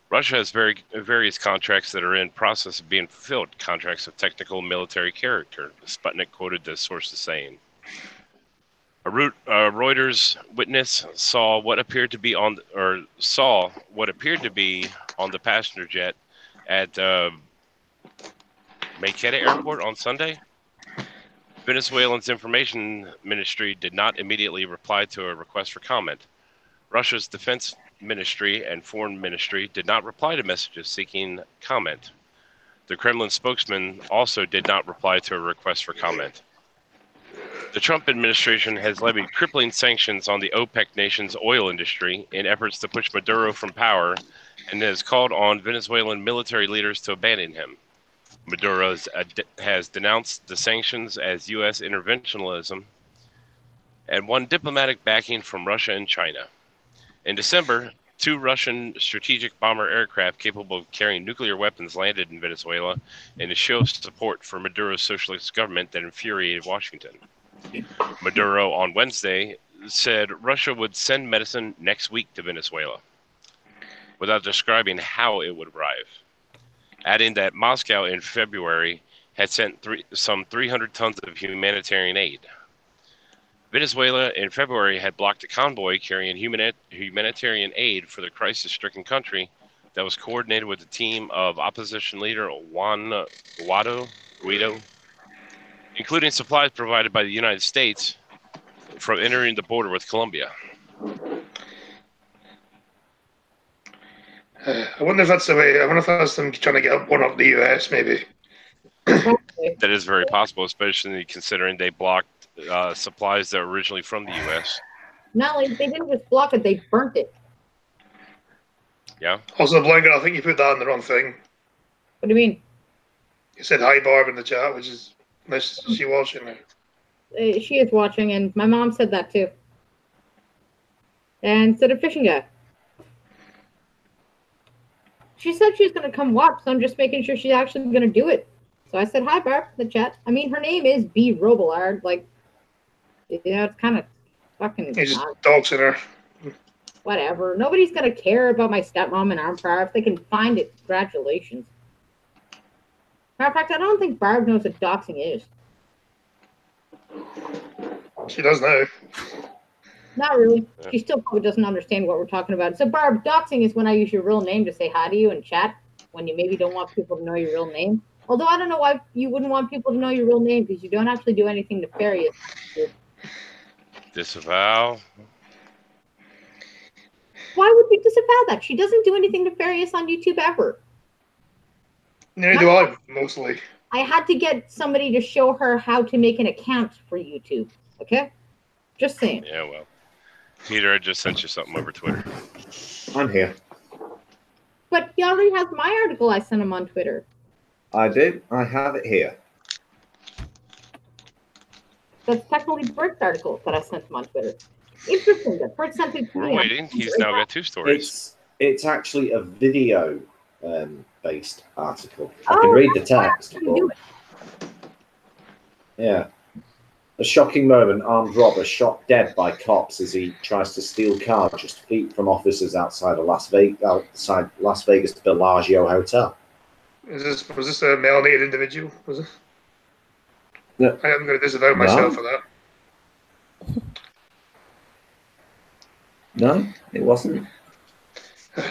Russia has various contracts that are in process of being fulfilled, contracts of technical military character, Sputnik quoted the source as saying. A Reuters witness saw what appeared to be on the passenger jet at Maqueda Airport on Sunday. Venezuelan's information ministry did not immediately reply to a request for comment. Russia's defense ministry and foreign ministry did not reply to messages seeking comment. The Kremlin spokesman also did not reply to a request for comment. The Trump administration has levied crippling sanctions on the OPEC nation's oil industry in efforts to push Maduro from power and has called on Venezuelan military leaders to abandon him. Maduro has denounced the sanctions as U.S. interventionism and won diplomatic backing from Russia and China. In December, 2 Russian strategic bomber aircraft capable of carrying nuclear weapons landed in Venezuela in a show of support for Maduro's socialist government that infuriated Washington. Maduro on Wednesday said Russia would send medicine next week to Venezuela, without describing how it would arrive, adding that Moscow in February had sent some 300 tons of humanitarian aid. Venezuela in February had blocked a convoy carrying humanitarian aid for the crisis-stricken country that was coordinated with a team of opposition leader Juan Guaido, including supplies provided by the United States from entering the border with Colombia. I wonder if that's the way. I wonder if that's them trying to get one up the US, maybe. That is very possible, especially considering they blocked supplies that were originally from the U.S. Not only they didn't just block it, they burnt it. Yeah. Also, Blanket, I think you put that on the wrong thing. What do you mean? You said hi, Barb, in the chat, which is nice. Is she watching now? She is watching, and my mom said that too. And so did Fishing Guy. She said she was going to come watch, so I'm just making sure she's actually going to do it. So I said, hi, Barb, in the chat. I mean, her name is B. Robillard. Like, you know, it's kind of fucking... You just dogs in her. Whatever. Nobody's going to care about my stepmom and arm power. If they can find it, congratulations. Matter of fact, I don't think Barb knows what doxing is. She does now. Not really. She still probably doesn't understand what we're talking about. So, Barb, doxing is when I use your real name to say hi to you in chat, when you maybe don't want people to know your real name. Although I don't know why you wouldn't want people to know your real name, because you don't actually do anything nefarious. Disavow. Why would you disavow that? She doesn't do anything nefarious on YouTube ever. Neither do I, mostly. I had to get somebody to show her how to make an account for YouTube. Okay? Just saying. Yeah, well. Peter, I just sent you something over Twitter. I'm here. But he already has my article I sent him on Twitter. I do. I have it here. That's technically Bert's article that I sent him on Twitter. Interesting that Bert sent it to We're me. waiting. He's now got 2 stories. It's actually a video based article. I can read the text. But, yeah. A shocking moment. Armed robber shot dead by cops as he tries to steal car just feet from officers outside a Las Vegas Bellagio hotel. Was this a melanated individual? Was it? No. I am going to disavow myself for that. No, it wasn't.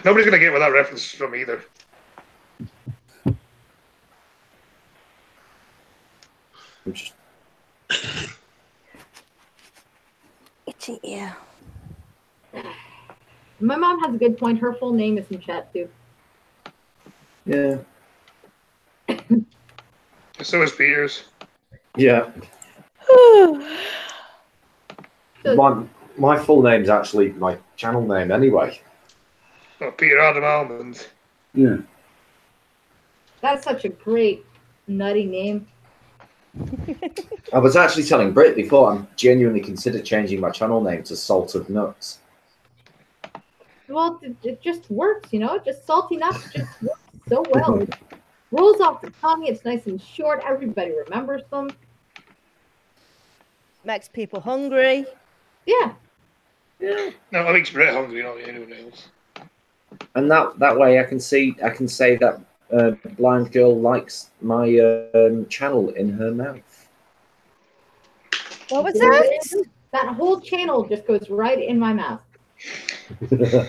Nobody's going to get where that reference is from either. Itchy ear. My mom has a good point. Her full name is in chat, too. Yeah. So is Peter's. Yeah. My full name's actually my channel name anyway. Oh, Peter Adam Almond. Yeah. That's such a great, nutty name. I was actually telling Britt before, I'm genuinely considered changing my channel name to Salt of Nuts. Well, it just works, you know? Just salty nuts just works so well. It rolls off the tongue. It's nice and short. Everybody remembers them. Makes people hungry. Yeah. Yeah. No, that makes Brett hungry, not anyone else. And that way I can say that blind girl likes my channel in her mouth. What was that? That whole channel just goes right in my mouth.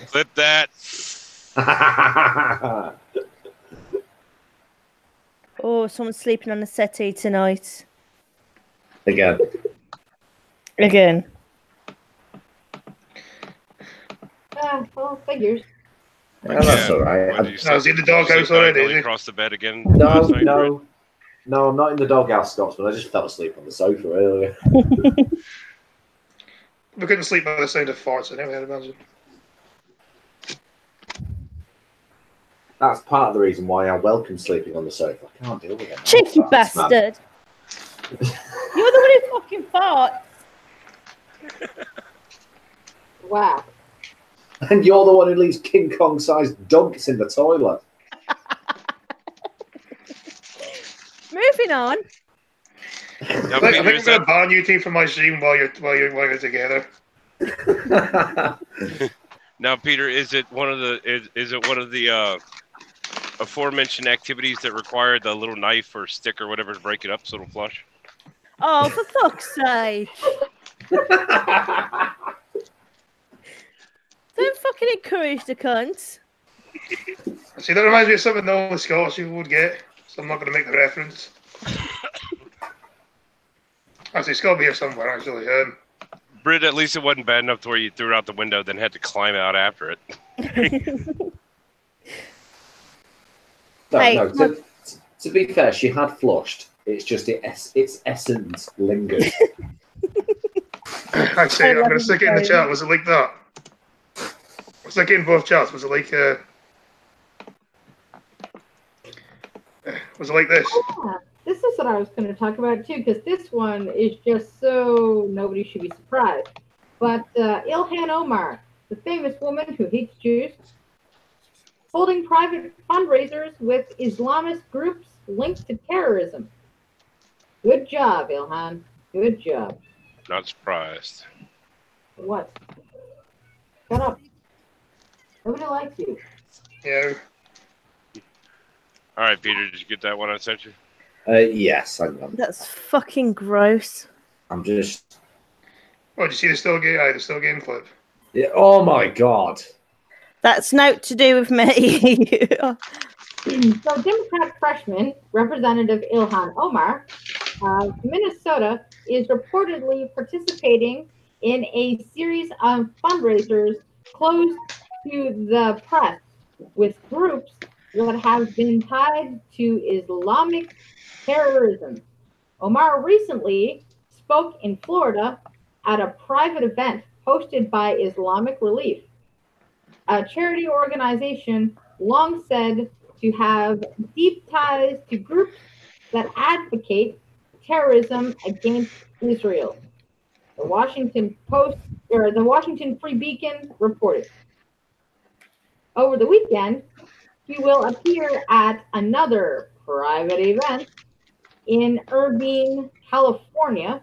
Clip that. Oh, someone's sleeping on the settee tonight. Again. Well, figures. Yeah, that's all right. When you I was in the doghouse already, is he? across the bed again. No, last night, no. No, I'm not in the doghouse, Scotsman. I just fell asleep on the sofa earlier. We couldn't sleep by the sound of farts, I never had imagine. That's part of the reason why I welcome sleeping on the sofa. I can't deal with it. Cheeky That's mad. bastard. You're the one who fucking farts. Wow. And you're the one who leaves King Kong-sized dunks in the toilet. Moving on. Now, I think Peter, I'm is going that, to ban you two from my stream while you're together. now, Peter, is it one of the aforementioned activities that require the little knife or stick or whatever to break it up so it'll flush? Oh, for fuck's sake. Don't fucking encourage the cunt. See, that reminds me of something the Scottish people would get, so I'm not going to make the reference. Actually, it's got to be here somewhere, actually. Britt, at least it wasn't bad enough to where you threw it out the window, then had to climb out after it. No, to be fair, she had flushed. It's just its essence lingered. Actually, I'm going to stick it in the chat. Was it like that? Was it in both chats? Was it like was it like this? Yeah, this is what I was going to talk about too, because this one is just so nobody should be surprised. But Ilhan Omar, the famous woman who hates Jews, holding private fundraisers with Islamist groups linked to terrorism. Good job, Ilhan. Good job. Not surprised. What? Shut up. Nobody likes you. Yeah. All right, Peter, did you get that one I sent you? Yes, hang on. That's fucking gross. I'm just... Oh, did you see the still game clip? Yeah, oh my god. That's note to do with me. So Democrat freshman Representative Ilhan Omar of Minnesota is reportedly participating in a series of fundraisers closed to the press with groups that have been tied to Islamic terrorism. Omar recently spoke in Florida at a private event hosted by Islamic Relief, a charity organization long said to have deep ties to groups that advocate terrorism against Israel. The Washington Post or the Washington Free Beacon reported. Over the weekend, he will appear at another private event in Irvine, California,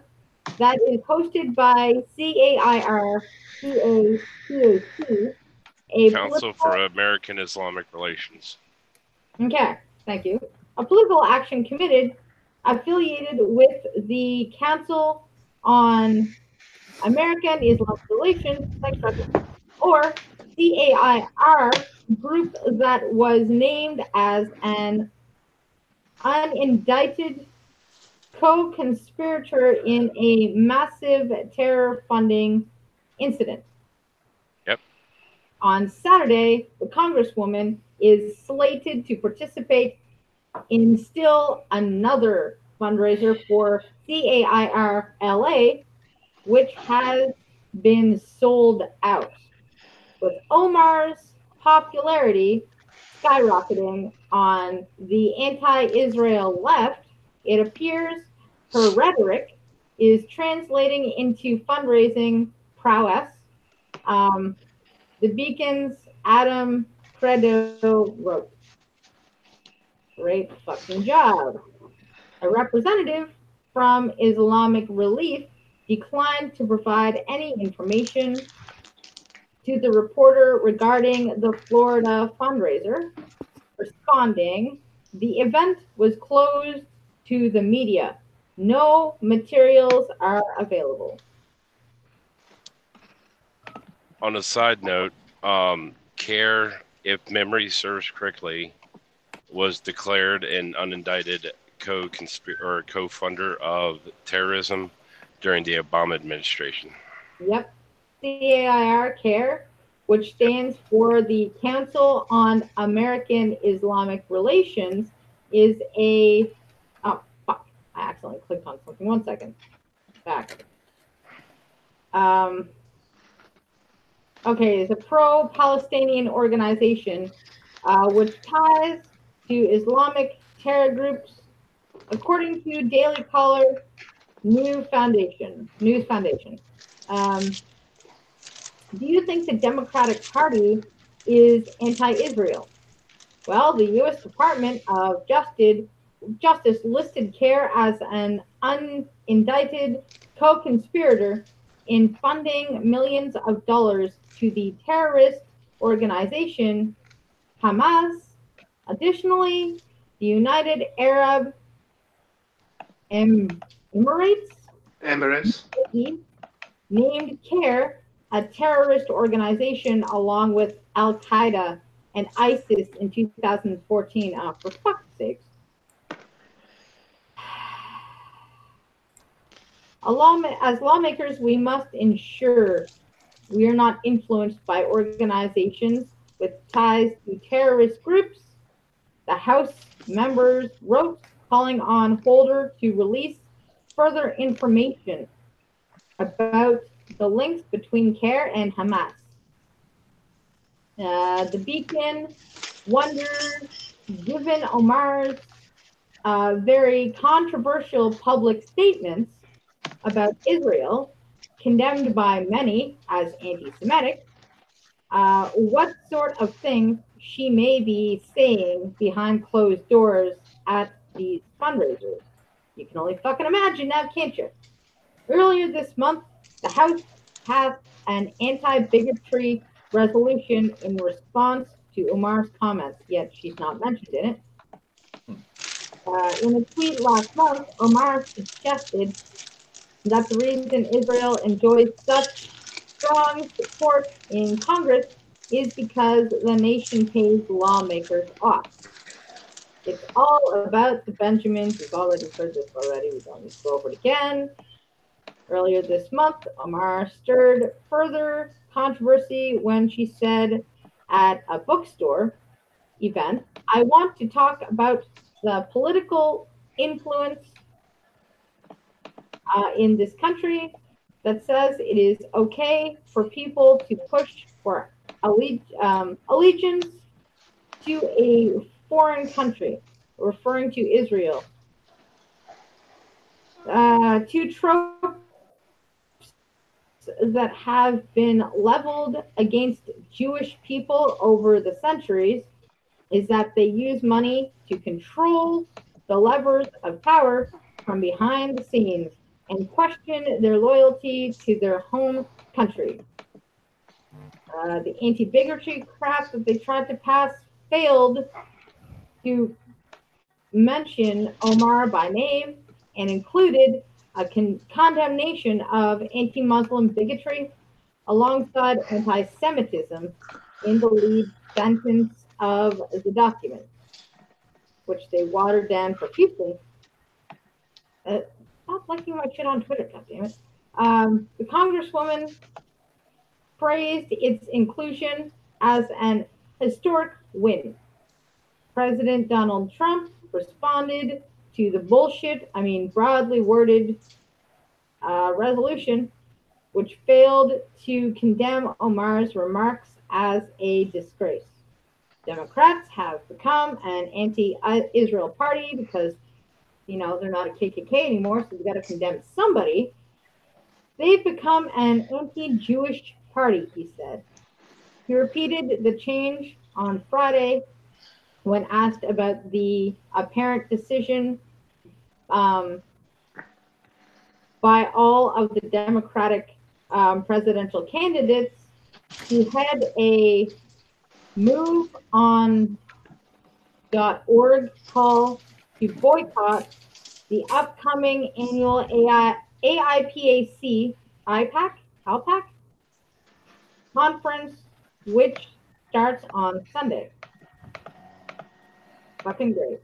that is hosted by CAIR-CAC, a Council for American Islamic Relations. Okay, thank you. A political action committed affiliated with the Council on American Islamic Relations, or CAIR, group that was named as an unindicted co-conspirator in a massive terror funding incident. Yep. On Saturday, the Congresswoman is slated to participate in still another fundraiser for CAIR LA, which has been sold out. With Omar's popularity skyrocketing on the anti-Israel left, it appears her rhetoric is translating into fundraising prowess. The Beacon's Adam Credo wrote, "Great fucking job." A representative from Islamic Relief declined to provide any information to the reporter regarding the Florida fundraiser, responding, "The event was closed to the media. No materials are available." On a side note, CARE, if memory serves correctly, was declared an unindicted co-funder of terrorism during the Obama administration. Yep. CAIR, CARE, which stands for the Council on American Islamic Relations, is a... Oh, fuck. I accidentally clicked on something. 1 second. Back. Okay, it's a pro-Palestinian organization which ties to Islamic terror groups, according to Daily Caller News Foundation. Do you think the Democratic Party is anti-Israel? Well, the U.S. Department of Justice listed CARE as an unindicted co-conspirator in funding millions of dollars to the terrorist organization Hamas. Additionally, the United Arab Emirates named CARE a terrorist organization along with Al Qaeda and ISIS in 2014. For fuck's sakes. As lawmakers, we must ensure we are not influenced by organizations with ties to terrorist groups. The House members wrote calling on Holder to release further information about the links between CARE and Hamas. The Beacon wonders, given Omar's very controversial public statements about Israel, condemned by many as anti-Semitic, what sort of things she may be saying behind closed doors at these fundraisers. You can only fucking imagine now, can't you? Earlier this month, the House passed an anti-bigotry resolution in response to Omar's comments, yet she's not mentioned in it. In a tweet last month, Omar suggested that the reason Israel enjoys such strong support in Congress is because the nation pays lawmakers off. It's all about the Benjamins. We've already heard this already. We don't need to go over it again. Earlier this month, Omar stirred further controversy when she said at a bookstore event, I want to talk about the political influence in this country that says it is okay for people to push for allegiance to a foreign country, referring to Israel. Two tropes that have been leveled against Jewish people over the centuries is that they use money to control the levers of power from behind the scenes and question their loyalty to their home country. The anti-bigotry crap that they tried to pass failed to mention Omar by name and included a condemnation of anti-Muslim bigotry alongside anti-Semitism in the lead sentence of the document, which they watered down profusely. Stop liking my shit on Twitter, goddammit. The Congresswoman praised its inclusion as an historic win. President Donald Trump responded to the broadly worded resolution, which failed to condemn Omar's remarks as a disgrace. Democrats have become an anti-Israel party because, they're not a KKK anymore, so we got to condemn somebody. They've become an anti-Jewish party, he said. He repeated the change on Friday when asked about the apparent decision by all of the Democratic presidential candidates to head a MoveOn.org call to boycott the upcoming annual AIPAC conference, which starts on Sunday. Fucking great.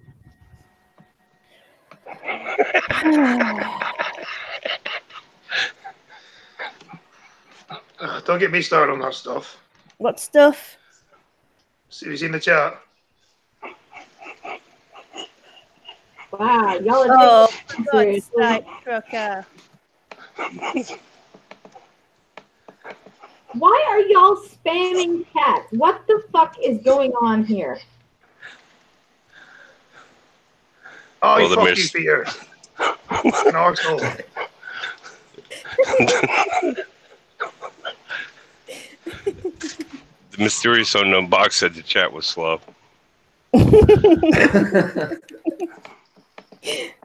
Don't get me started on that stuff. What stuff? See who's in the chat. Wow, y'all are taking God's seriously. sake, trucker. Why are y'all spamming chat? What the fuck is going on here? Oh, Well, the fuck mis- you, Peter. An arsehole. The mysterious unknown box said the chat was slow.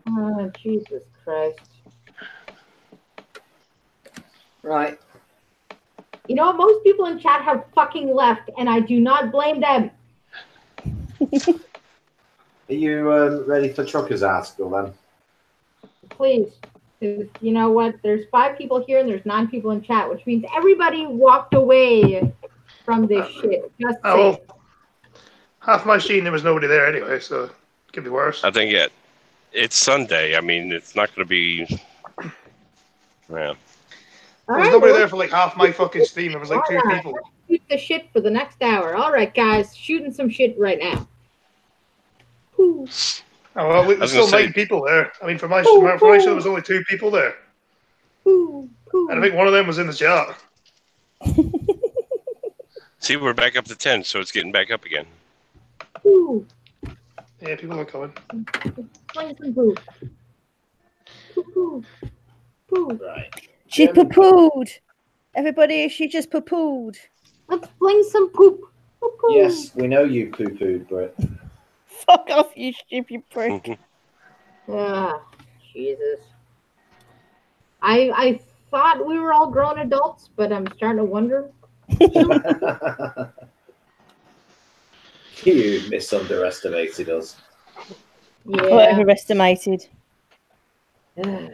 Oh, Jesus Christ. Right. You know what? Most people in chat have fucking left, and I do not blame them. Are you ready for Trucker's article then? Please. 'Cause you know what? There's 5 people here and there's 9 people in chat, which means everybody walked away from this shit. Just Oh, saying. well, half my scene, there was nobody there anyway, so it could be worse. I think it's Sunday. I mean, it's not going to be. Yeah. All There was right, nobody well, there for like half my fucking stream. There was like 2 Alright. people. shoot the shit for the next hour. All right, guys, shooting some shit right now. Whew. Oh, well, was there's still gonna say- 9 people there. I mean, for my Ooh, show, ooh. there was only 2 people there. Whew, whew. And I think one of them was in the chat. See, we're back up to 10, so it's getting back up again. Whew. Yeah, people are coming. Playing some poop. Poo-poo. Poo. Right. She German- poo-pooed. Everybody, she just poo-pooed. Let's fling some poop. Poo-poo. Yes, we know you poo-pooed, Brit. Fuck off, you stupid prick. Ah, Jesus. I thought we were all grown adults, but I'm starting to wonder. You misunderestimated us. Or Yeah. overestimated. Right.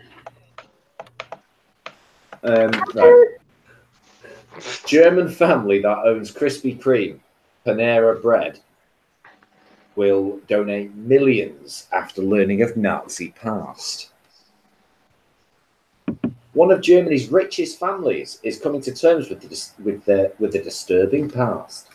German family that owns Krispy Kreme, Panera Bread, will donate millions after learning of Nazi past. One of Germany's richest families is coming to terms with the disturbing past.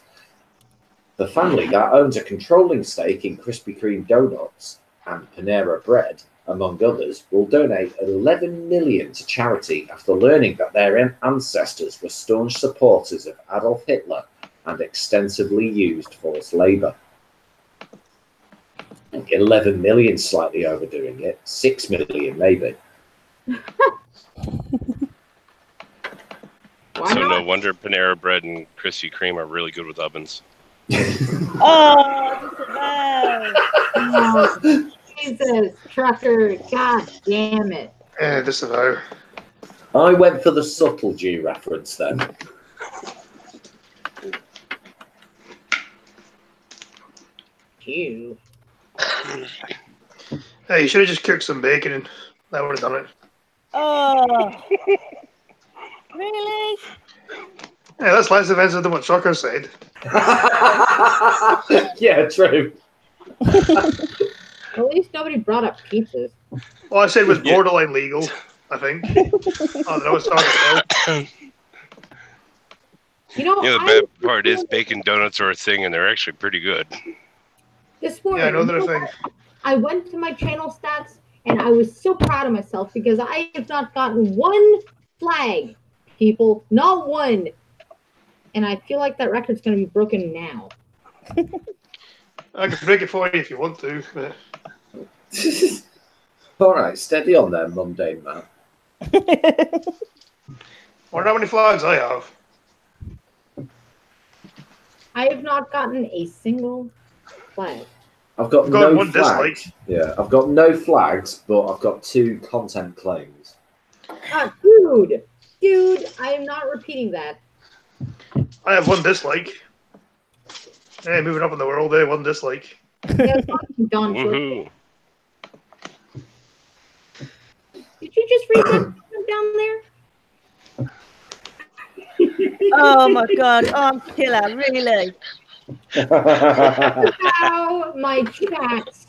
The family that owns a controlling stake in Krispy Kreme donuts and Panera Bread, among others, will donate 11 million to charity after learning that their ancestors were staunch supporters of Adolf Hitler and extensively used forced labour. 11 million, slightly overdoing it. 6 million, maybe. Why So no not? wonder Panera Bread and Krispy Kreme are really good with ovens. Oh, disavow. Oh, Jesus, trucker. God damn it. Yeah, disavow. I went for the subtle G reference then. You. Hey, you should have just cooked some bacon and that would have done it. Oh. Really? Yeah, that's less offensive than what Trucker said. Yeah, true. At least nobody brought up pizzas. All I said was Yeah. borderline legal, I think. Oh, that was talking about. You know, You know, the bad part is bacon donuts are a thing, and they're actually pretty good. this morning, Yeah, I know they're a thing. I went to my channel stats and I was so proud of myself because I have not gotten one flag, people, not one. And I feel like that record's going to be broken now. I can break it for you if you want to. But... All right, steady on there, mundane man. Wonder how many flags I have. I have not gotten a single flag. I've got I've got no one flags. dislike. Yeah, I've got no flags, but I've got 2 content claims. Ah, dude, I am not repeating that. I have 1 dislike. Hey, moving up in the world, 1 dislike. Yeah, it's not even Don Short. Woohoo! Did you just read that down there? Oh my god, I'm killer, really. How my chats.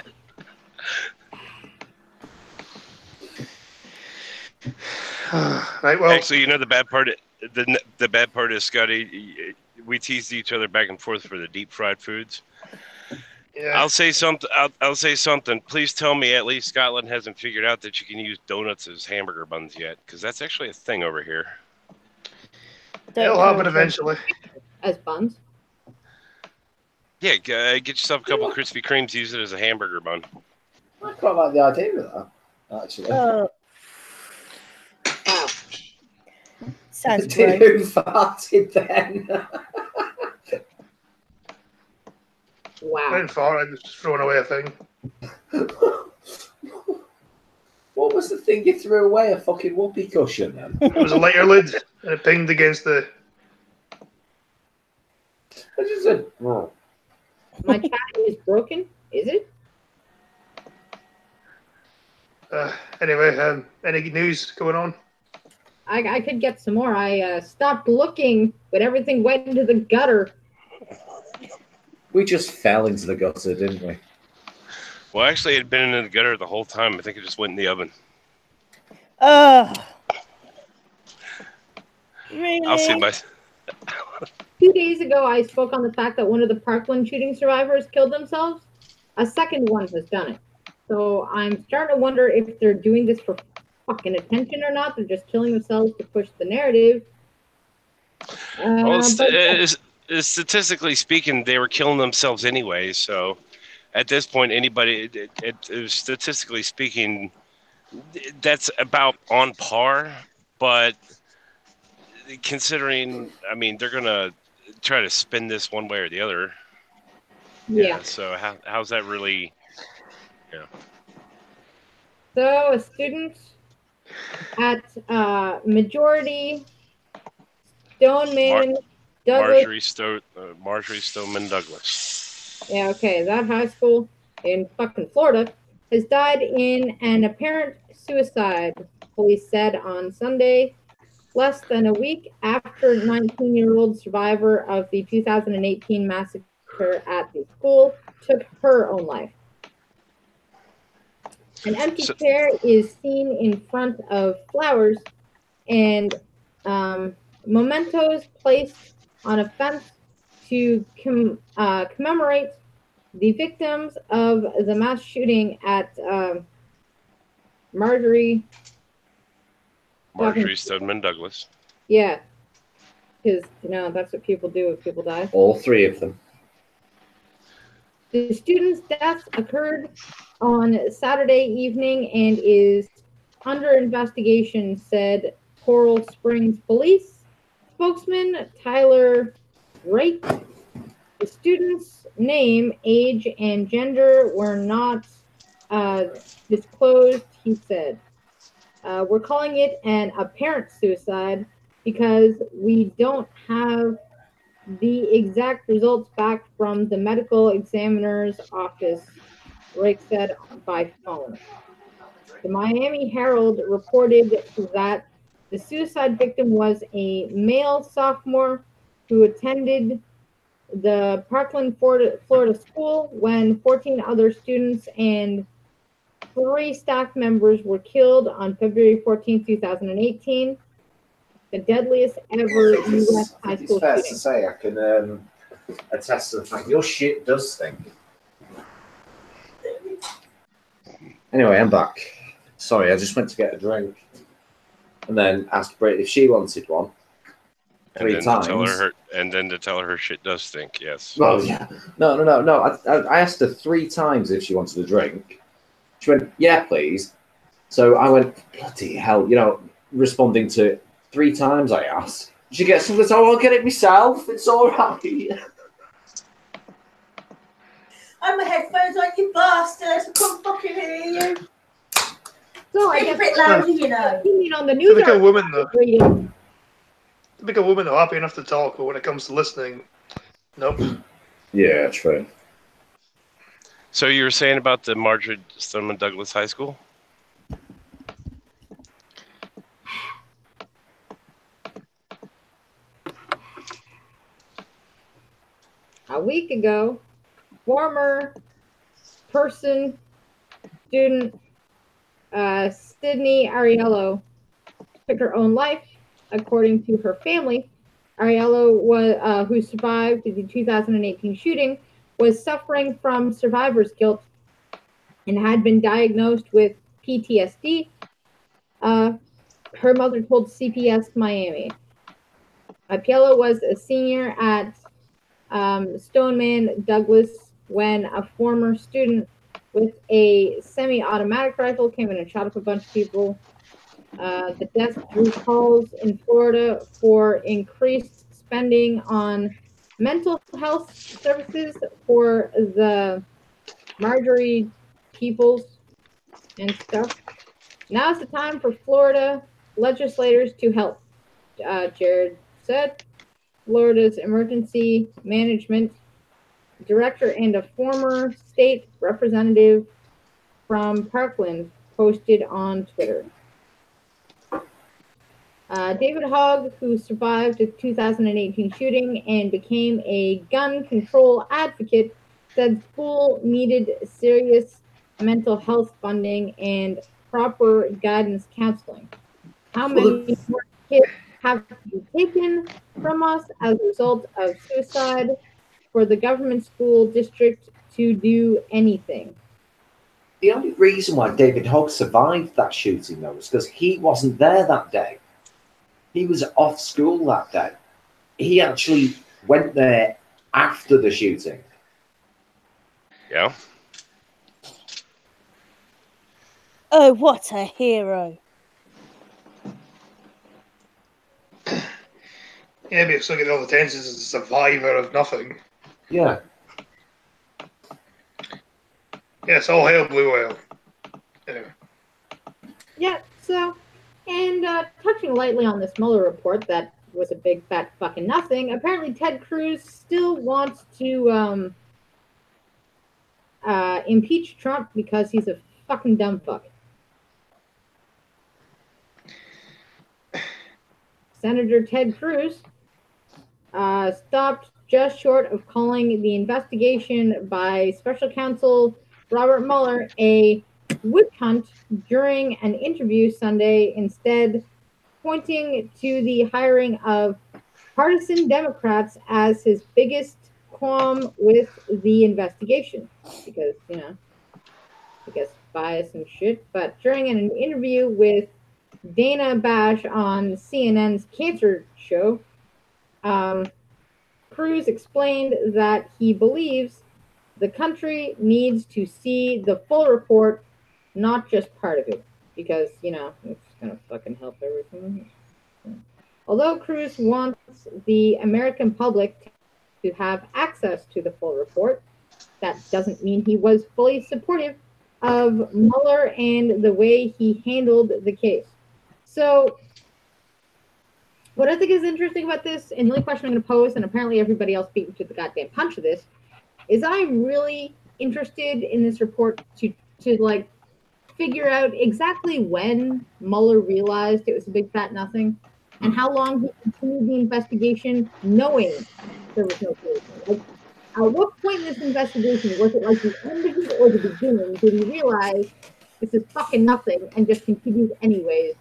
Right, well, Actually, you know the bad part. The bad part is, Scotty, we teased each other back and forth for the deep fried foods. yeah. I'll say something. I'll say something. Please tell me at least Scotland hasn't figured out that you can use donuts as hamburger buns yet, because that's actually a thing over here. It'll happen eventually. As buns. Yeah, get yourself a couple Krispy Kremes. Use it as a hamburger bun. I quite like the idea of that, actually. Oh, Wow. sounds Did gross. who farted then? I Wow. didn't fart, I was just throwing away a thing. What was the thing you threw away? A fucking whoopee cushion then? It was a lighter lid, and it pinged against the. I just said, oh. My chat is broken. Is it? Anyway, any news going on? I could get some more. I stopped looking, but everything went into the gutter. We just fell into the gutter, didn't we? Well, actually, it had been in the gutter the whole time. I think it just went in the oven. Oh, really? I'll see my. 2 days ago, I spoke on the fact that one of the Parkland shooting survivors killed themselves. A second one has done it. So I'm starting to wonder if they're doing this for fucking attention or not. They're just killing themselves to push the narrative. Well, But statistically speaking, they were killing themselves anyway. So, at this point, anybody, statistically speaking, that's about on par. But considering, I mean, they're gonna try to spin this one way or the other. yeah. So how's that really? Yeah. So a student at Majority Stoneman Douglas. Marjorie Stoneman Douglas. Yeah, okay, that high school in fucking Florida has died in an apparent suicide, police said on Sunday, less than a week after 19-year-old survivor of the 2018 massacre at the school took her own life. An empty chair is seen in front of flowers and mementos placed on a fence to commemorate the victims of the mass shooting at Marjorie Stoneman Douglas. Yeah, because that's what people do if people die. All three of them. The student's death occurred on Saturday evening and is under investigation, said Coral Springs Police spokesman Tyler Rake. The student's name, age, and gender were not disclosed, he said. We're calling it an apparent suicide because we don't have the exact results back from the medical examiner's office, Rake said by phone. The Miami Herald reported that the suicide victim was a male sophomore who attended the Parkland, Florida school when 14 other students and 3 staff members were killed on February 14, 2018. The deadliest ever U.S. high school it's fair shooting. to say I can attest to the fact your shit does stink. Anyway, I'm back. Sorry, I just went to get a drink and then asked Brit if she wanted one. Three times. And then to tell her shit does stink, yes. Well, yeah. No. I asked her 3 times if she wanted a drink. She went, yeah, please. So I went, bloody hell, responding to 3 times I asked. She gets something, so I'll get it myself. It's all right. I'm my headphones on, you bastards. I can't fucking hear you. So I Speak guess a bit louder, you know. On the news. Typical woman, though. Reading. Typical woman, though, happy enough to talk, but when it comes to listening, nope. Yeah, true. So you were saying about the Marjorie Stoneman Douglas High School? A week ago, former student Sydney Ariello took her own life, according to her family. Ariello, was, who survived the 2018 shooting, was suffering from survivor's guilt and had been diagnosed with PTSD. Her mother told CPS Miami. Ariello was a senior at Stoneman Douglas when a former student with a semi-automatic rifle, came in and shot up a bunch of people. The death drew calls in Florida for increased spending on mental health services for the Marjorie peoples and stuff. Now's the time for Florida legislators to help, Jared said. Florida's emergency management director and a former state representative from Parkland posted on Twitter. David Hogg, who survived a 2018 shooting and became a gun control advocate, said school needed serious mental health funding and proper guidance counseling. How many more kids have to be taken from us as a result of suicide for the government school district to do anything? The only reason why David Hogg survived that shooting, though, was because he wasn't there that day. He was off school that day. He actually went there after the shooting. Yeah. Oh, what a hero. Yeah, but it's looking at all the tensions as a survivor of nothing. Yeah. Yes, all hail Blue Whale. Anyway. Yeah, so, and touching lightly on this Mueller report that was a big fat fucking nothing, apparently Ted Cruz still wants to impeach Trump because he's a fucking dumb fuck. Senator Ted Cruz stopped just short of calling the investigation by special counsel Robert Mueller a witch hunt during an interview Sunday, instead pointing to the hiring of partisan Democrats as his biggest qualm with the investigation. Because, you know, I guess bias and shit. But during an interview with Dana Bash on CNN's Cancer Show, Cruz explained that he believes the country needs to see the full report, not just part of it, because, you know, it's going to fucking help everything. Although Cruz wants the American public to have access to the full report, that doesn't mean he was fully supportive of Mueller and the way he handled the case. So, what I think is interesting about this, and the only question I'm going to pose, and apparently everybody else beat me to the goddamn punch of this, is I'm really interested in this report to like figure out exactly when Mueller realized it was a big fat nothing, and how long he continued the investigation knowing there was no solution. Like, at what point in this investigation, was it like the end of it or the beginning, did he realize this is fucking nothing and just continued anyways?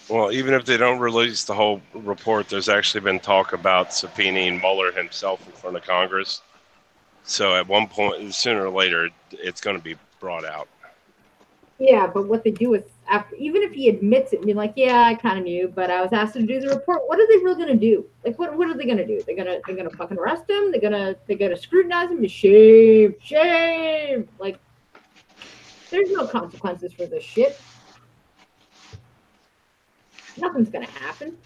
Well, even if they don't release the whole report, there's actually been talk about subpoenaing Mueller himself in front of Congress. So at one point, sooner or later, it's going to be brought out. Yeah, but what they do is, after, even if he admits it and be like, yeah, I kind of knew, but I was asked to do the report, what are they really going to do? Like, what are they going to do? They're gonna fucking arrest him? They're gonna scrutinize him? Shame. Like, there's no consequences for this shit. Nothing's gonna happen.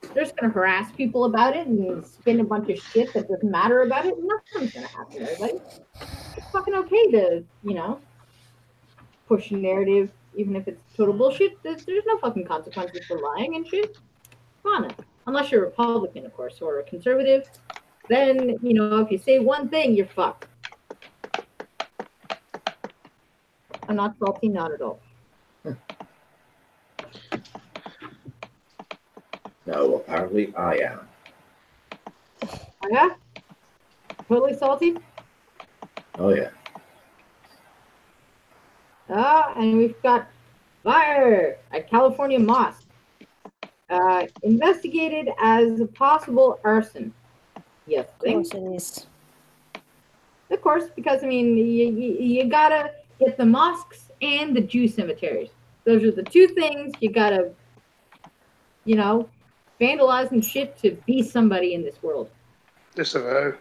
They're just gonna harass people about it and spin a bunch of shit that doesn't matter about it. Nothing's gonna happen, everybody. It's fucking okay to, you know, push a narrative, even if it's total bullshit. There's no fucking consequences for lying and shit. Come on, unless you're a Republican, of course, or a conservative. Then, you know, if you say one thing, you're fucked. I'm not salty, not at all. No, apparently I am. Oh, yeah? Totally salty? Oh, yeah. And we've got fire at California mosque. Investigated as a possible arson. Yes, Of course it is. Of course, because I mean, you gotta get the mosques and the Jew cemeteries. Those are the two things you gotta, you know, vandalize and shit to be somebody in this world. Disavow.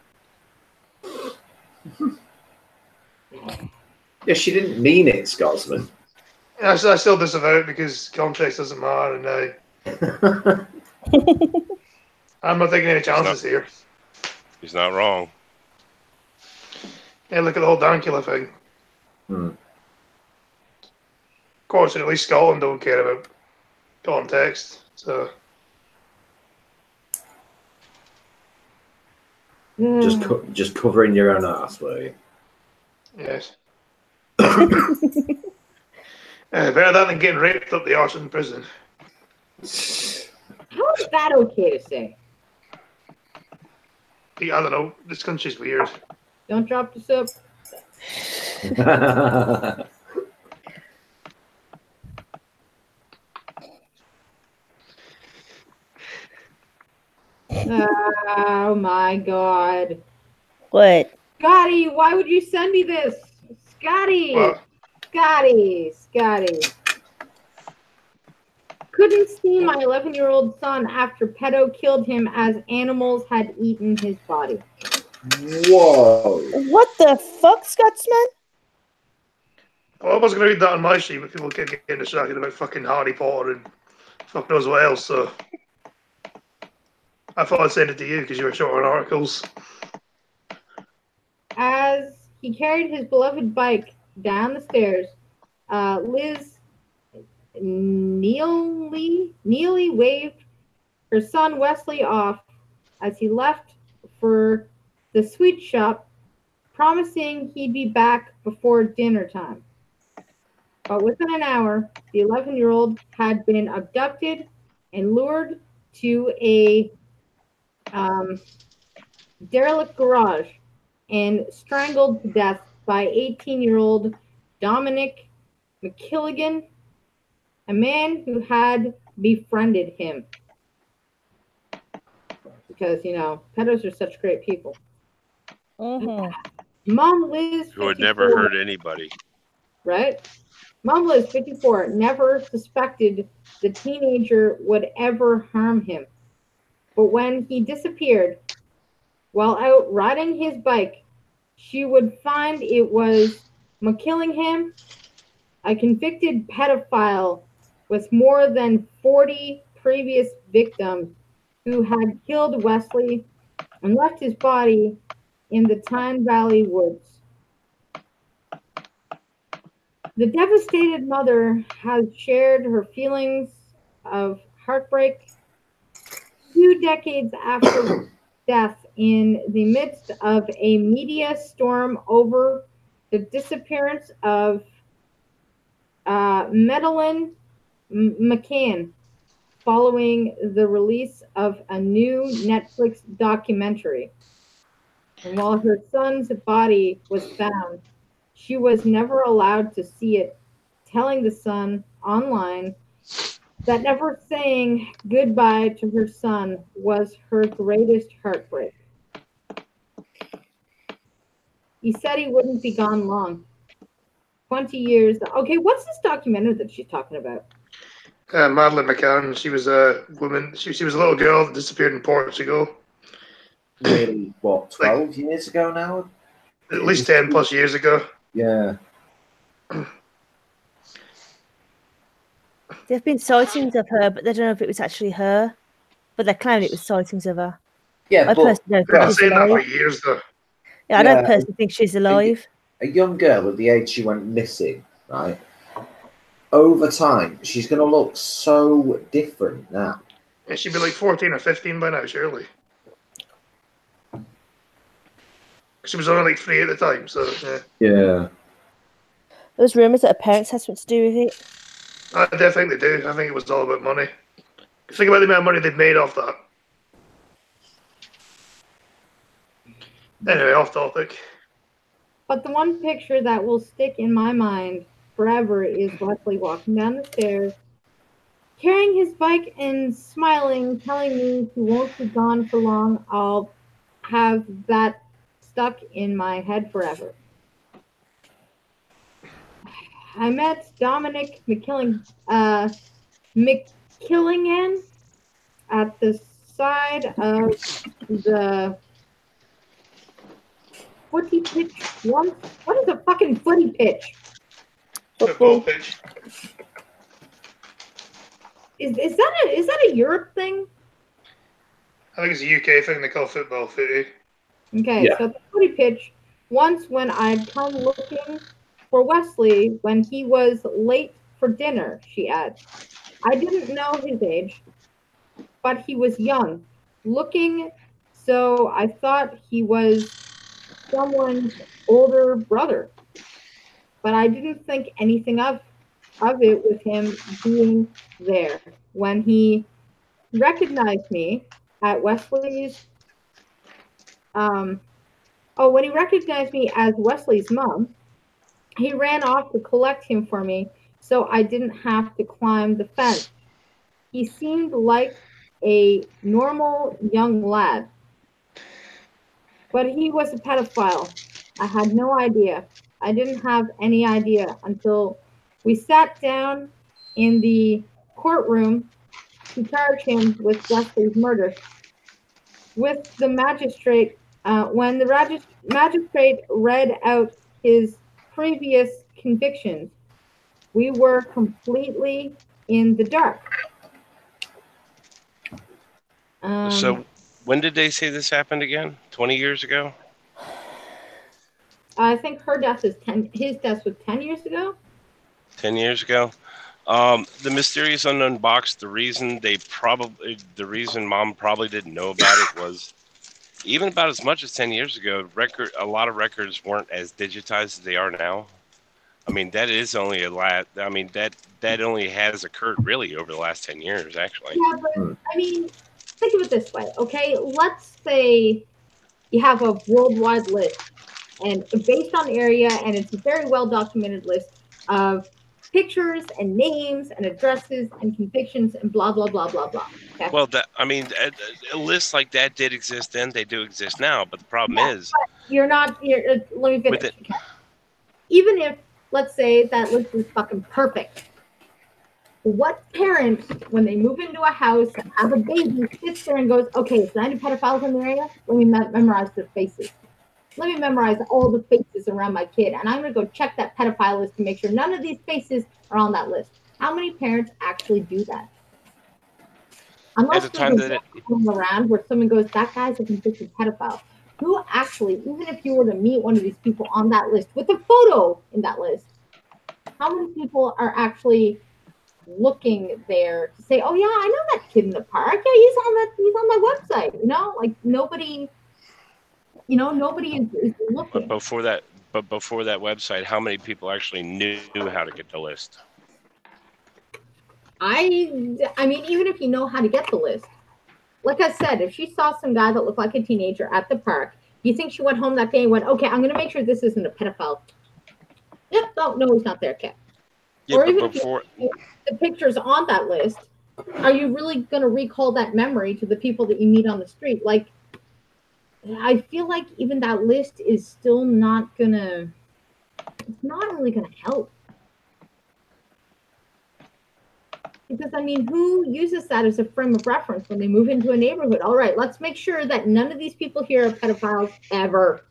Yeah, she didn't mean it, Scotsman. I still disavow it because context doesn't matter, and I'm not taking any chances here. He's not wrong. Yeah, look at the whole Dankula thing. Hmm. Of course, at least Scotland don't care about context, so Just covering your own ass, were you? yes. Better that than getting raped up the arse in prison. How is that okay to say? I don't know. This country's weird. Don't drop the soap. Oh my god. What? Scotty, why would you send me this? Scotty! What? Scotty. Couldn't see my 11-year-old son after pedo killed him as animals had eaten his body. Whoa. What the fuck, Scotsman? Well, I was going to read that on my sheet, but people kept getting distracted about fucking Harry Potter and fuck knows what else, so I thought I'd send it to you because you were short on articles. As he carried his beloved bike down the stairs, Liz Neely waved her son Wesley off as he left for the sweet shop, promising he'd be back before dinner time. But within an hour, the 11-year-old had been abducted and lured to a derelict garage and strangled to death by 18-year-old Dominic McKilligan, a man who had befriended him. Because, pedos are such great people. Mom Liz, Who had never hurt anybody. Right? Mom Liz, 54, never suspected the teenager would ever harm him. But when he disappeared, while out riding his bike, she would find it was McKillingham, a convicted pedophile with more than 40 previous victims who had killed Wesley and left his body in the Tyne Valley woods. The devastated mother has shared her feelings of heartbreak 2 decades after death in the midst of a media storm over the disappearance of Madeleine McCann following the release of a new Netflix documentary. And while her son's body was found, she was never allowed to see it, telling the son online that never saying goodbye to her son was her greatest heartbreak. He said he wouldn't be gone long. 20 years. Okay, what's this documentary that she's talking about? Madeleine McCann, she was a woman. She was a little girl that disappeared in Portugal. Nearly, what, 12 years ago now? At least 10 plus years ago. Yeah. There have been sightings of her, but they don't know if it was actually her. But they claim it was sightings of her. Yeah, I but personally don't I've been think she's saying that for alive. years, though. Yeah, I don't personally think she's alive. a young girl at the age she went missing, right? Over time, she's going to look so different now. Yeah, she'd be like 14 or 15 by now, surely. She was only like 3 at the time, so yeah. Yeah. There's rumours that her parents had something to do with it. I definitely do. I think it was all about money. Think about the amount of money they've made off that. Anyway, off topic. But the one picture that will stick in my mind forever is Wesley walking down the stairs, carrying his bike and smiling, telling me he won't be gone for long. I'll have that stuck in my head forever. I met Dominic McKilligan at the side of the footy pitch once. What is a fucking footy pitch? Football pitch. Is that a Europe thing? I think it's a UK thing. They call football footy. Okay, Yeah. so the footy pitch. Once when I'd come looking for Wesley when he was late for dinner, she adds. I didn't know his age, but he was young looking, so I thought he was someone's older brother. But I didn't think anything of it with him being there. When he recognized me at Wesley's, when he recognized me as Wesley's mom, he ran off to collect him for me, so I didn't have to climb the fence. He seemed like a normal young lad, but he was a pedophile. I had no idea. I didn't have any idea until we sat down in the courtroom to charge him with Wesley's murder. With the magistrate, when the magistrate read out his previous convictions, we were completely in the dark. So when did they say this happened again? 20 years ago? I think her death is his death was 10 years ago. 10 years ago? The mysterious unknown box, the reason mom probably didn't know about it was even about as much as 10 years ago, a lot of records weren't as digitized as they are now. I mean, that is only that only has occurred really over the last 10 years, actually. Yeah, but I mean, think of it this way, okay? Let's say you have a worldwide list, and based on area, and it's a very well documented list of pictures and names and addresses and convictions and blah blah blah blah blah. Okay? Well, a list like that did exist then; they do exist now. But the problem is, let me finish. Okay? Even if, let's say, that list is fucking perfect, what parent, when they move into a house and have a baby, sits there and goes, okay, is there any pedophiles in the area? Let me memorize their faces. Let me memorize all the faces around my kid, and I'm going to go check that pedophile list to make sure none of these faces are on that list. How many parents actually do that? Unless there's around where someone goes, that guy's a convicted pedophile. Who actually, even if you were to meet one of these people on that list with a photo in that list, how many people are actually looking there to say, oh yeah, I know that kid in the park. Yeah, he's on my website. You know, like nobody is looking. But before that website, how many people actually knew how to get the list? I mean, even if you know how to get the list, like I said, if she saw some guy that looked like a teenager at the park, you think she went home that day and went, okay, I'm going to make sure this isn't a pedophile. Yep, no, he's not there, okay. Yeah, or but even before if the pictures on that list, are you really going to recall that memory to the people that you meet on the street? Like, I feel like even that list is still not gonna, it's not really gonna help. Because, I mean, who uses that as a frame of reference when they move into a neighborhood? All right, let's make sure that none of these people here are pedophiles ever.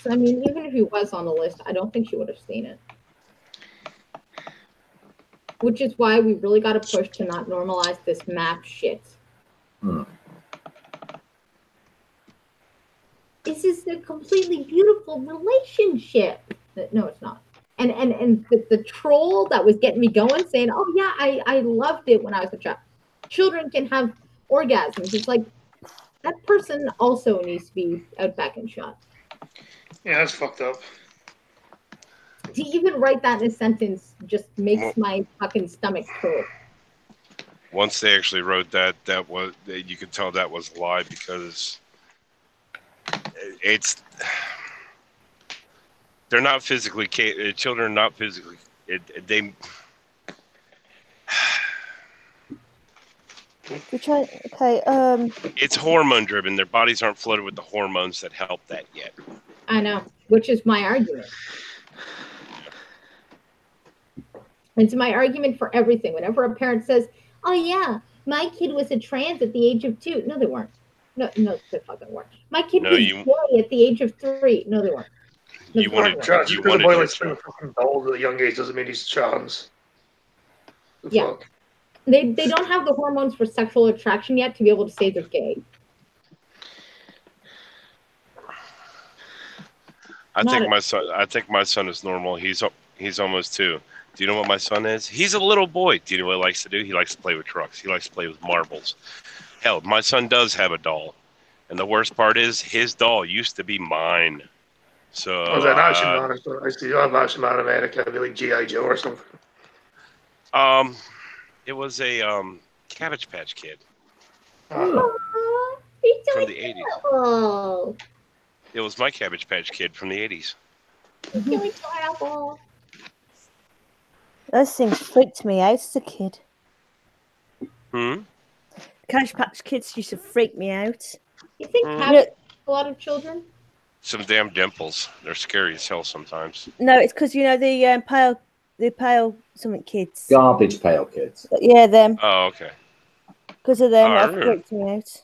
So, I mean, even if he was on the list, I don't think she would have seen it. Which is why we really got to push to not normalize this map shit. This is a completely beautiful relationship. No, it's not. And the troll that was getting me going, saying, "Oh yeah, I loved it when I was a child." Children can have orgasms. It's like that person also needs to be out back and shot. Yeah, that's fucked up. To even write that in a sentence just makes my fucking stomach hurt. Once they actually wrote that was, you could tell that was a lie, because they're not physically children are not physically it's hormone driven. Their bodies aren't flooded with the hormones that help that yet. I know, which is my argument. It's my argument for everything. Whenever a parent says, "Oh yeah, my kid was a trans at the age of 2," no, they weren't. No, they fucking weren't. My kid No, was you- gay at the age of 3. No, they weren't. You No, wanted, Just you because a wanted boy your likes playing child. with fucking dolls at a young age doesn't mean he's trans. The Yeah. fuck? They don't have the hormones for sexual attraction yet to be able to say they're gay. I Not think a- my son is normal. He's almost 2. Do you know what my son is? He's a little boy. Do you know what he likes to do? He likes to play with trucks. He likes to play with marbles. Hell, my son does have a doll, and the worst part is his doll used to be mine. So Was that Action Man? I see you have Action Man in America. It'd be like G.I. Joe or something. it was a Cabbage Patch Kid Oh. Aw, he's so from the 80s. adorable. It was my Cabbage Patch Kid from the 80s. He's so adorable. Those things freaked me out as a kid. Hmm. Cabbage Patch Kids used to freak me out. You think Mm. cabbage a lot of children? Some damn dimples. They're scary as hell sometimes. No, it's because you know the pale something kids. Garbage pail kids. Yeah, them. Oh, okay. Because of them, Oh, I that remember. freaked me out.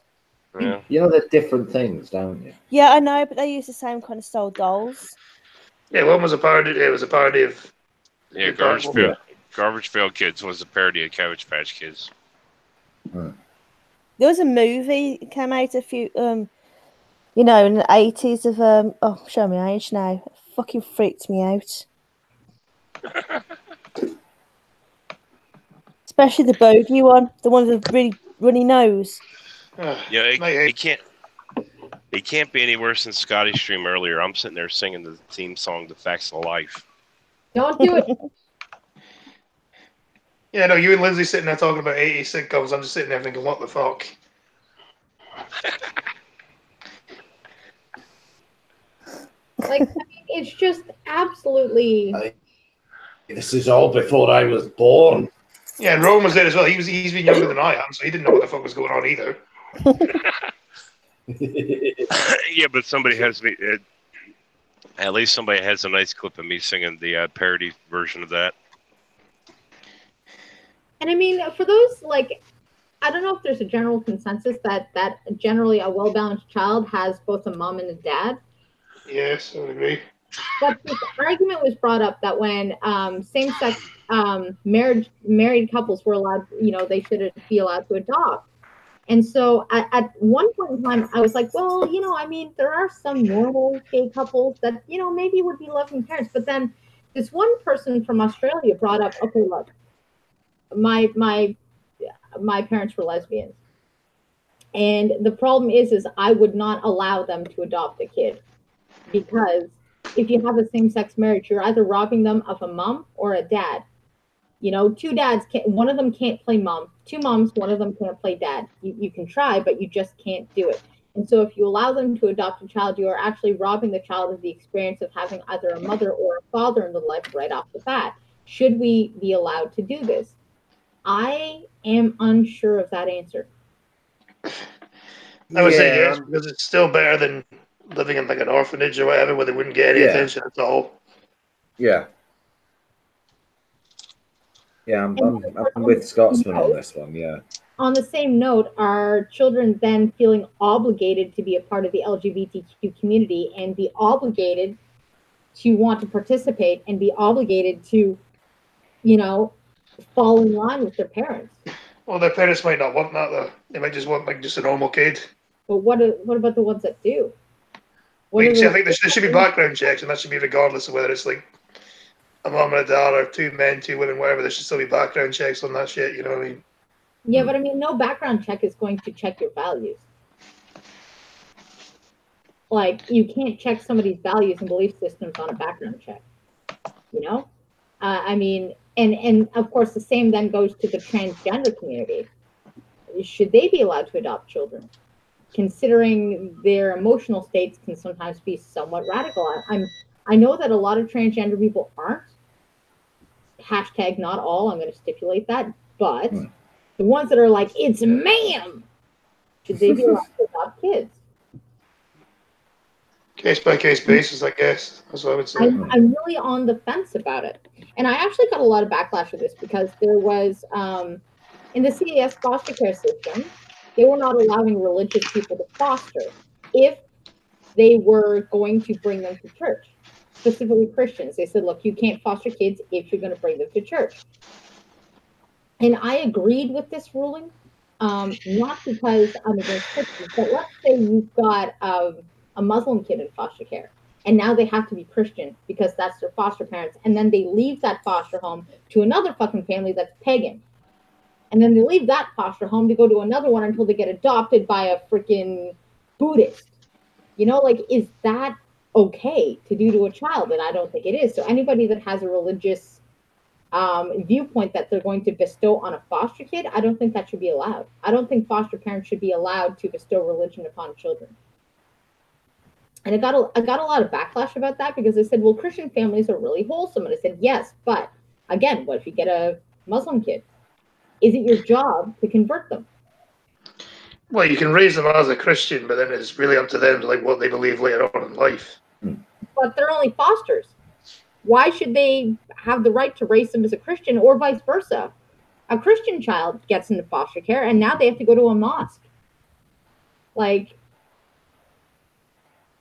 Yeah. You know they're different things, don't you? Yeah, I know, but they use the same kind of style dolls. Yeah, one was a parody. It was a parody of. Yeah, Yeah. Garbage Pail Kids was a parody of Cabbage Patch Kids. There was a movie that came out a few, in the 80s of oh, show me age now. It fucking freaked me out. Especially the bogey one, the one with the really runny nose. Yeah, it can't be any worse than Scotty's stream earlier. I'm sitting there singing the theme song, "The Facts of Life." Don't do it. Yeah, no, you and Lindsay sitting there talking about 80s sitcoms. I'm just sitting there thinking, what the fuck? Like, I mean, it's just absolutely. This is all before I was born. Yeah, and Rowan was there as well. He's been younger than I am, so he didn't know what the fuck was going on either. Yeah, but somebody has me. At least somebody has a nice clip of me singing the parody version of that. And I mean, for those, like, I don't know if there's a general consensus that generally a well-balanced child has both a mom and a dad. Yes, I would agree. But this argument was brought up that when same-sex married couples were allowed, they should be allowed to adopt. And so at one point in time, I was like, well, I mean, there are some normal gay couples that, maybe would be loving parents. But then this one person from Australia brought up, okay, look, my parents were lesbians. And the problem is I would not allow them to adopt a kid. Because if you have a same-sex marriage, you're either robbing them of a mom or a dad. Two dads one of them can't play mom. Two moms, one of them can't play dad. You can try, but you just can't do it. And so if you allow them to adopt a child, you are actually robbing the child of the experience of having either a mother or a father in the life right off the bat. Should we be allowed to do this? I am unsure of that answer. I would say yes, because it's still better than living in like an orphanage or whatever where they wouldn't get any attention at all. Yeah. Yeah, I'm with Scotsman on this one, yeah. On the same note, are children then feeling obligated to be a part of the LGBTQ community and be obligated to want to participate and be obligated to, fall in line with their parents? Well, their parents might not want that though. They might just want like just a normal kid. But what about the ones that do? I think there should be background checks, and that should be regardless of whether it's like a mom and a dad or 2 men, 2 women, whatever. There should still be background checks on that shit. You know what I mean? Yeah, but I mean, no background check is going to check your values. Like, you can't check somebody's values and belief systems on a background check. I mean, and of course, the same then goes to the transgender community. Should they be allowed to adopt children? Considering their emotional states can sometimes be somewhat radical. I know that a lot of transgender people aren't. Hashtag not all, I'm going to stipulate that. But the ones that are like, it's ma'am, should they be allowed to adopt kids? Case by case basis, I guess. That's what I would say. I'm really on the fence about it. And I actually got a lot of backlash for this because there was, in the CAS foster care system, they were not allowing religious people to foster if they were going to bring them to church, specifically Christians. They said, look, you can't foster kids if you're going to bring them to church. And I agreed with this ruling, not because I'm against Christians, but let's say you've got a Muslim kid in foster care, and now they have to be Christian because that's their foster parents, and then they leave that foster home to another fucking family that's pagan. And then they leave that foster home to go to another one until they get adopted by a freaking Buddhist. You know, like, is that okay to do to a child? And I don't think it is. So anybody that has a religious viewpoint that they're going to bestow on a foster kid, I don't think that should be allowed. I don't think foster parents should be allowed to bestow religion upon children. And I got a lot of backlash about that because they said, well, Christian families are really wholesome. And I said, yes, but again, what if you get a Muslim kid? Is it your job to convert them? Well, you can raise them as a Christian, but then it's really up to them to like what they believe later on in life. But they're only fosters. Why should they have the right to raise them as a Christian, or vice versa? A Christian child gets into foster care and now they have to go to a mosque. Like,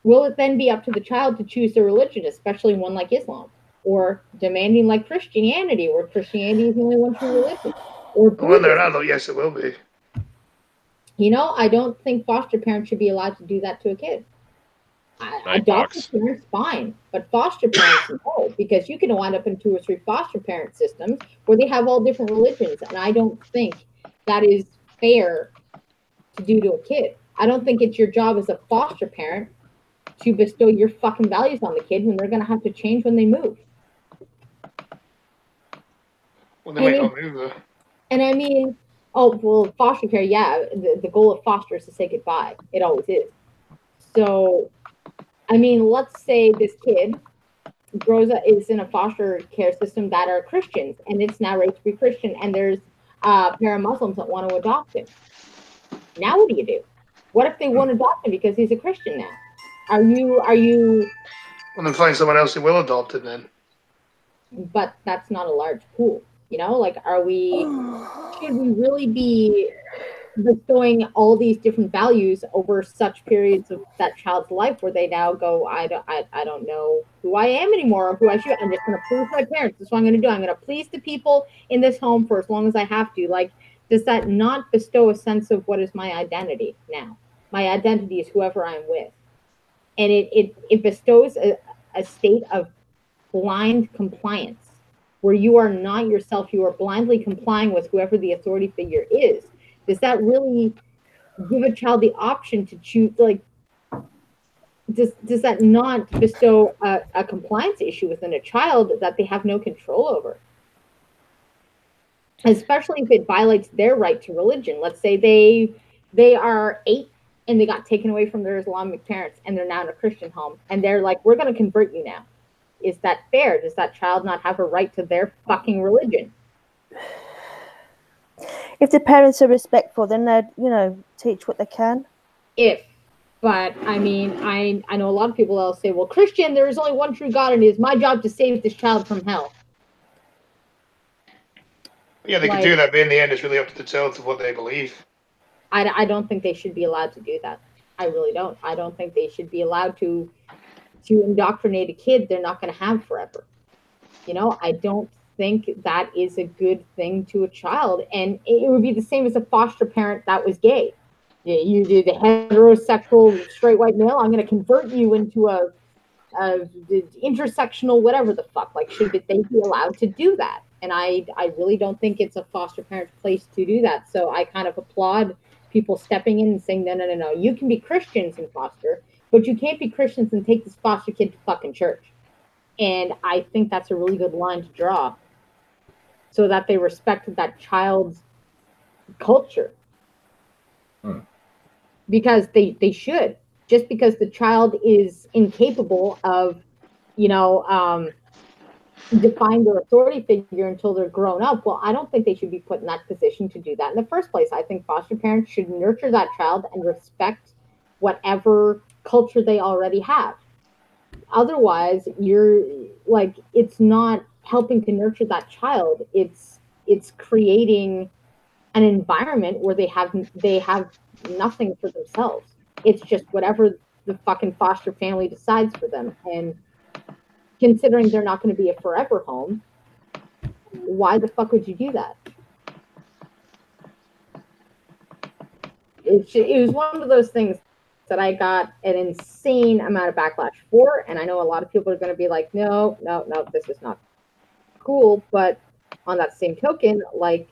will it then be up to the child to choose their religion, especially one like Islam, or demanding like Christianity, where Christianity is the only one true religion? Or when they're an adult, yes, it will be. You know, I don't think foster parents should be allowed to do that to a kid. Adopted parents, fine, but foster parents, no, because you can wind up in 2 or 3 foster parent systems where they have all different religions, and I don't think that is fair to do to a kid. I don't think it's your job as a foster parent to bestow your fucking values on the kid when they're going to have to change when they move. Well, they might not move, though. And I mean, oh, well, foster care, yeah, the goal of foster is to say goodbye. It always is. So, I mean, let's say this kid grows up, is in a foster care system that are Christians, and it's now raised to be Christian, and there's a pair of Muslims that want to adopt him. Now what do you do? What if they won't adopt him because he's a Christian now? Are you? Well, then find someone else who will adopt him then. But that's not a large pool, you know. Like, should we really be bestowing all these different values over such periods of that child's life where they now go, I don't know who I am anymore, or who I should. I'm just going to please my parents. That's what I'm going to do. I'm going to please the people in this home for as long as I have to. Like, does that not bestow a sense of what is my identity now? My identity is whoever I'm with. And it bestows a state of blind compliance where you are not yourself. You are blindly complying with whoever the authority figure is. Does that really give a child the option to choose? Like, does that not bestow a compliance issue within a child that they have no control over? Especially if it violates their right to religion. Let's say they are 8 and they got taken away from their Islamic parents and they're now in a Christian home and they're like, we're going to convert you now. Is that fair? Does that child not have a right to their fucking religion? If the parents are respectful, then they'd, teach what they can. But I mean, I know a lot of people that'll say, well, Christian, there is only one true God and it is my job to save this child from hell. Yeah, they could do that, but in the end, it's really up to the child to what they believe. I don't think they should be allowed to do that. I really don't. I don't think they should be allowed to indoctrinate a kid they're not going to have forever. I don't think that is a good thing to a child. And it would be the same as a foster parent that was gay. You do the heterosexual straight white male, I'm going to convert you into a intersectional whatever the fuck. Like, should they be allowed to do that? And I really don't think it's a foster parent's place to do that. So I kind of applaud people stepping in and saying, no, you can be Christians in foster, but you can't be Christians and take this foster kid to fucking church. And I think that's a really good line to draw so that they respect that child's culture. Because they should. Just because the child is incapable of, define their authority figure until they're grown up, well, I don't think they should be put in that position to do that in the first place. I think foster parents should nurture that child and respect whatever culture they already have. Otherwise, you're like, it's not helping to nurture that child. It's creating an environment where they have nothing for themselves. It's just whatever the fucking foster family decides for them. And considering they're not going to be a forever home, why the fuck would you do that? It was one of those things that I got an insane amount of backlash for, and I know a lot of people are going to be like, no, this is not cool. But on that same token, like,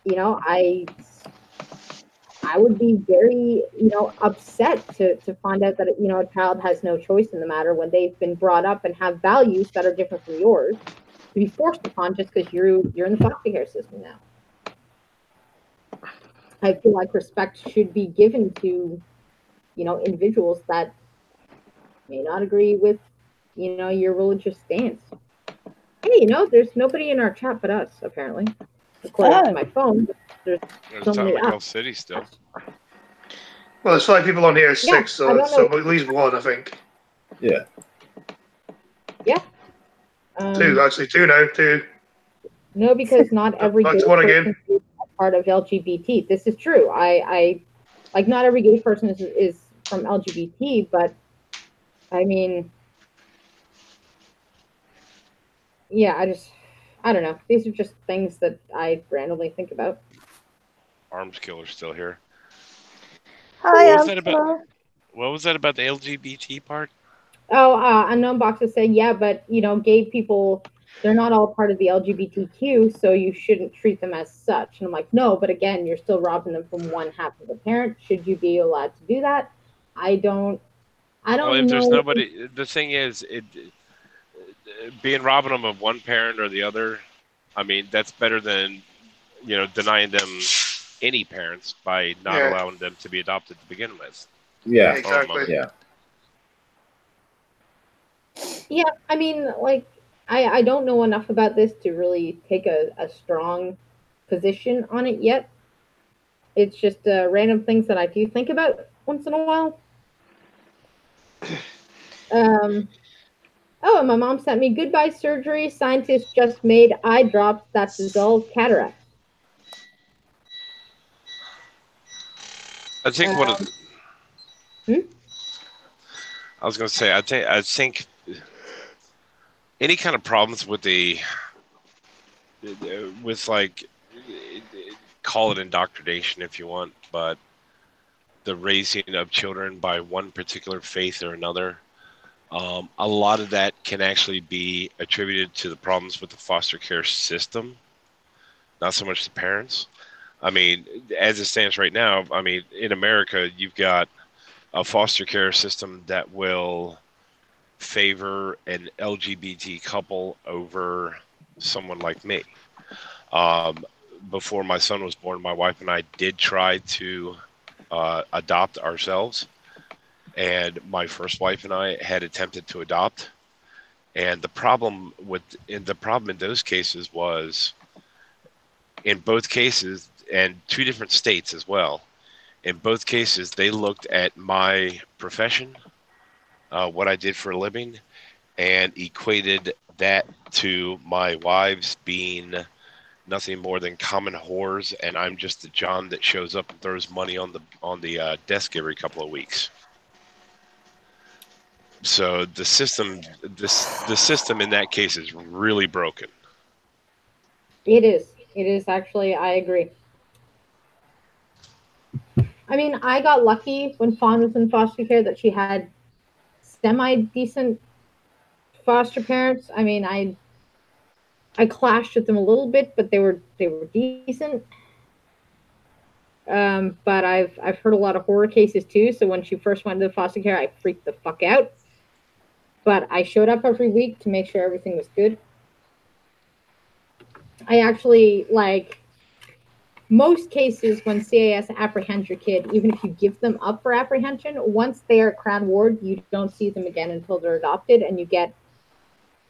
you know, I would be very, you know, upset to find out that, you know, a child has no choice in the matter when they've been brought up and have values that are different from yours, to be forced upon just because you're in the foster care system now. I feel like respect should be given to, you know, individuals that may not agree with, you know, your religious stance. Hey, you know, there's nobody in our chat but us, apparently. According to my phone, there's only us. City still. Well, there's 5 people on here, 6, so at least 1, I think. Yeah. Yeah. 2, actually, 2 now, 2. No, because not every gay person is a part of LGBT. This is true. I like, not every gay person is from LGBT, but I mean, yeah, I don't know. These are just things that I randomly think about. Arms Killer's still here. Hi, what was that about the LGBT part? Oh, Unknown Boxes said, yeah, but, you know, gay people, they're not all part of the LGBTQ, so you shouldn't treat them as such. And I'm like, no, but again, you're still robbing them from one half of the parent. Should you be allowed to do that? I don't well, if know. there's nobody, the thing is, being robbing them of one parent or the other, I mean, that's better than, you know, denying them any parents by not allowing them to be adopted to begin with. Yeah, exactly. Yeah. Yeah, I mean, like, I don't know enough about this to really take a strong position on it yet. It's just random things that I do think about once in a while. Oh, and my mom sent me goodbye surgery. Scientists just made eye drops that dissolve cataracts. I think I was going to say, I think any kind of problems with like, call it indoctrination if you want, but the raising of children by one particular faith or another, a lot of that can actually be attributed to the problems with the foster care system, not so much the parents. I mean, as it stands right now, I mean, in America, you've got a foster care system that will favor an LGBT couple over someone like me. Before my son was born, my wife and I did try to adopt ourselves. And my first wife and I had attempted to adopt. And the problem in those cases was, in both cases, and 2 different states as well, in both cases, they looked at my profession, what I did for a living, and equated that to my wives being nothing more than common whores, and I'm just the John that shows up and throws money on the desk every couple of weeks. So the system in that case is really broken. It is actually, I agree. I mean, I got lucky when Fawn was in foster care that she had semi-decent foster parents. I mean, I clashed with them a little bit, but they were decent. But I've heard a lot of horror cases too. So when she first went to foster care, I freaked the fuck out. But I showed up every week to make sure everything was good. I actually, like, most cases when CAS apprehends your kid, even if you give them up for apprehension, once they are Crown Ward, you don't see them again until they're adopted, and you get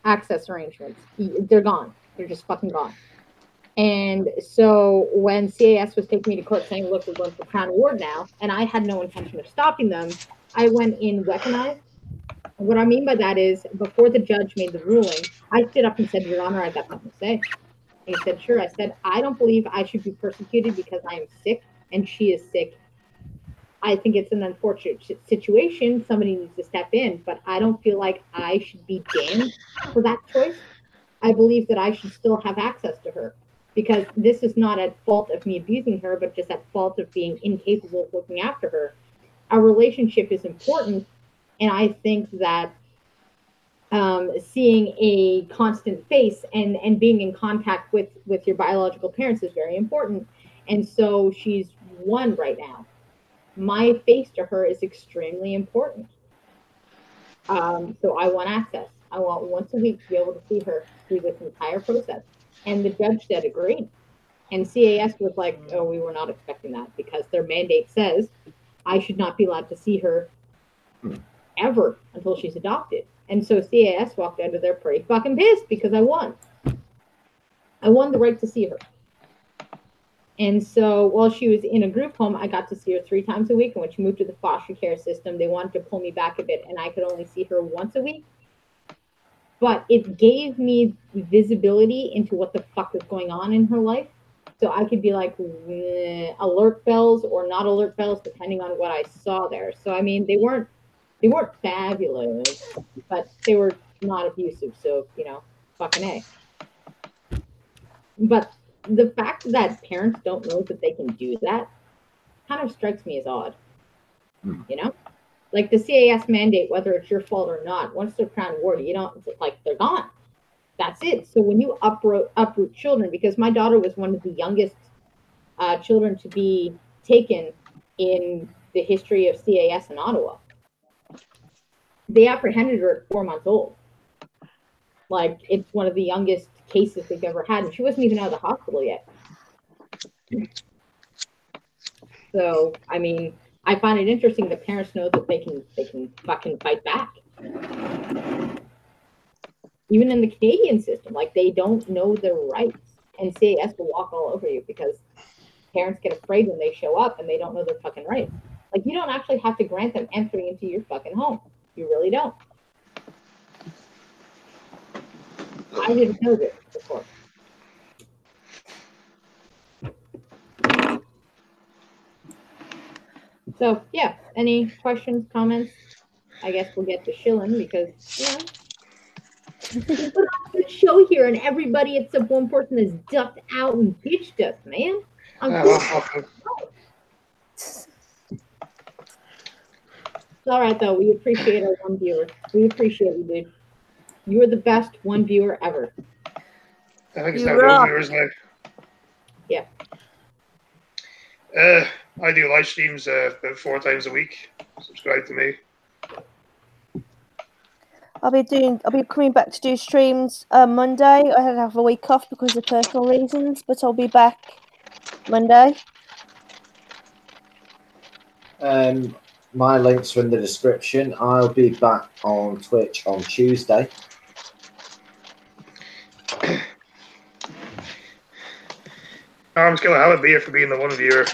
access arrangements. They're gone. They're just fucking gone. And so when CAS was taking me to court saying, look, we're going for Crown Ward now, and I had no intention of stopping them, I went in weaponized. What I mean by that is, before the judge made the ruling, I stood up and said, Your Honor, I got nothing to say. And he said, sure. I said, I don't believe I should be persecuted because I am sick and she is sick. I think it's an unfortunate situation. Somebody needs to step in, but I don't feel like I should be damned for that choice. I believe that I should still have access to her because this is not at fault of me abusing her, but just at fault of being incapable of looking after her. Our relationship is important, and I think that seeing a constant face and being in contact with your biological parents is very important. And so she's one right now. My face to her is extremely important. So I want access. I want once a week to be able to see her through this entire process. And the judge said agreed. And CAS was like, oh, we were not expecting that because their mandate says I should not be allowed to see her ever until she's adopted. And so CAS walked out of there pretty fucking pissed because I won. I won the right to see her. And so while she was in a group home, I got to see her 3 times a week. And when she moved to the foster care system, they wanted to pull me back a bit, and I could only see her once a week. But it gave me visibility into what the fuck is going on in her life. So I could be like, alert bells or not alert bells, depending on what I saw there. So, I mean, they weren't fabulous, but they were not abusive. So, you know, fucking A. But the fact that parents don't know that they can do that kind of strikes me as odd. You know, like the CAS mandate, whether it's your fault or not, once they're crown awarded, you don't, it's like they're gone. That's it. So when you uproot children, because my daughter was one of the youngest children to be taken in the history of CAS in Ottawa. They apprehended her at 4 months old. Like, it's one of the youngest cases they've ever had, and she wasn't even out of the hospital yet. So, I mean, I find it interesting that parents know that they can fucking fight back. Even in the Canadian system, like, they don't know their rights, and CAS will walk all over you because parents get afraid when they show up and they don't know their fucking rights. Like, you don't actually have to grant them entry into your fucking home. You really don't. I didn't know this before. So, yeah, any questions, comments? I guess we'll get to shilling because, you know, we put on a good show here and everybody except one person has ducked out and bitched us, man. It's all right, though. We appreciate our one viewer. We appreciate you, dude. You are the best one viewer ever. I think it's now no viewers now. Yeah. I do live streams about 4 times a week. Subscribe to me. I'll be coming back to do streams Monday. I had to have a week off because of personal reasons, but I'll be back Monday. My links are in the description. I'll be back on Twitch on Tuesday. Arms Killer, have a beer for being the one viewer.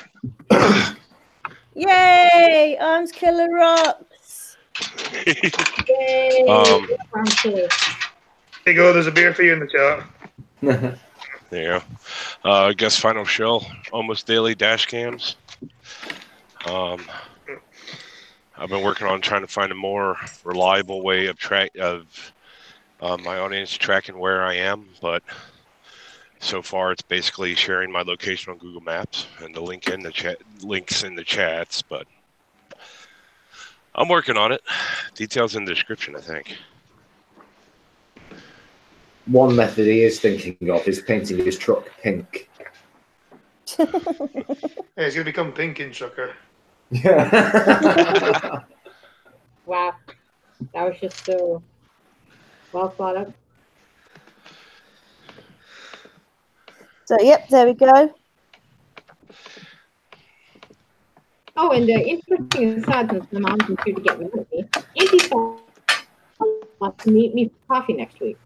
Yay! Arms Killer rocks. Yay! Arms Killer. There you go. There's a beer for you in the chat. There you go. I guess final show, almost daily dash cams. I've been working on trying to find a more reliable way of my audience tracking where I am, but so far it's basically sharing my location on Google Maps and the links in the chats, but I'm working on it. Details in the description, I think. One method he is thinking of is painting his truck pink. Yeah, he's going to become pink in Trucker. Yeah. Wow. That was just so well thought up. So, yep, there we go. Oh, and interesting aside, since my mom's due to get mad at me, Antifa wants to meet me for coffee next week.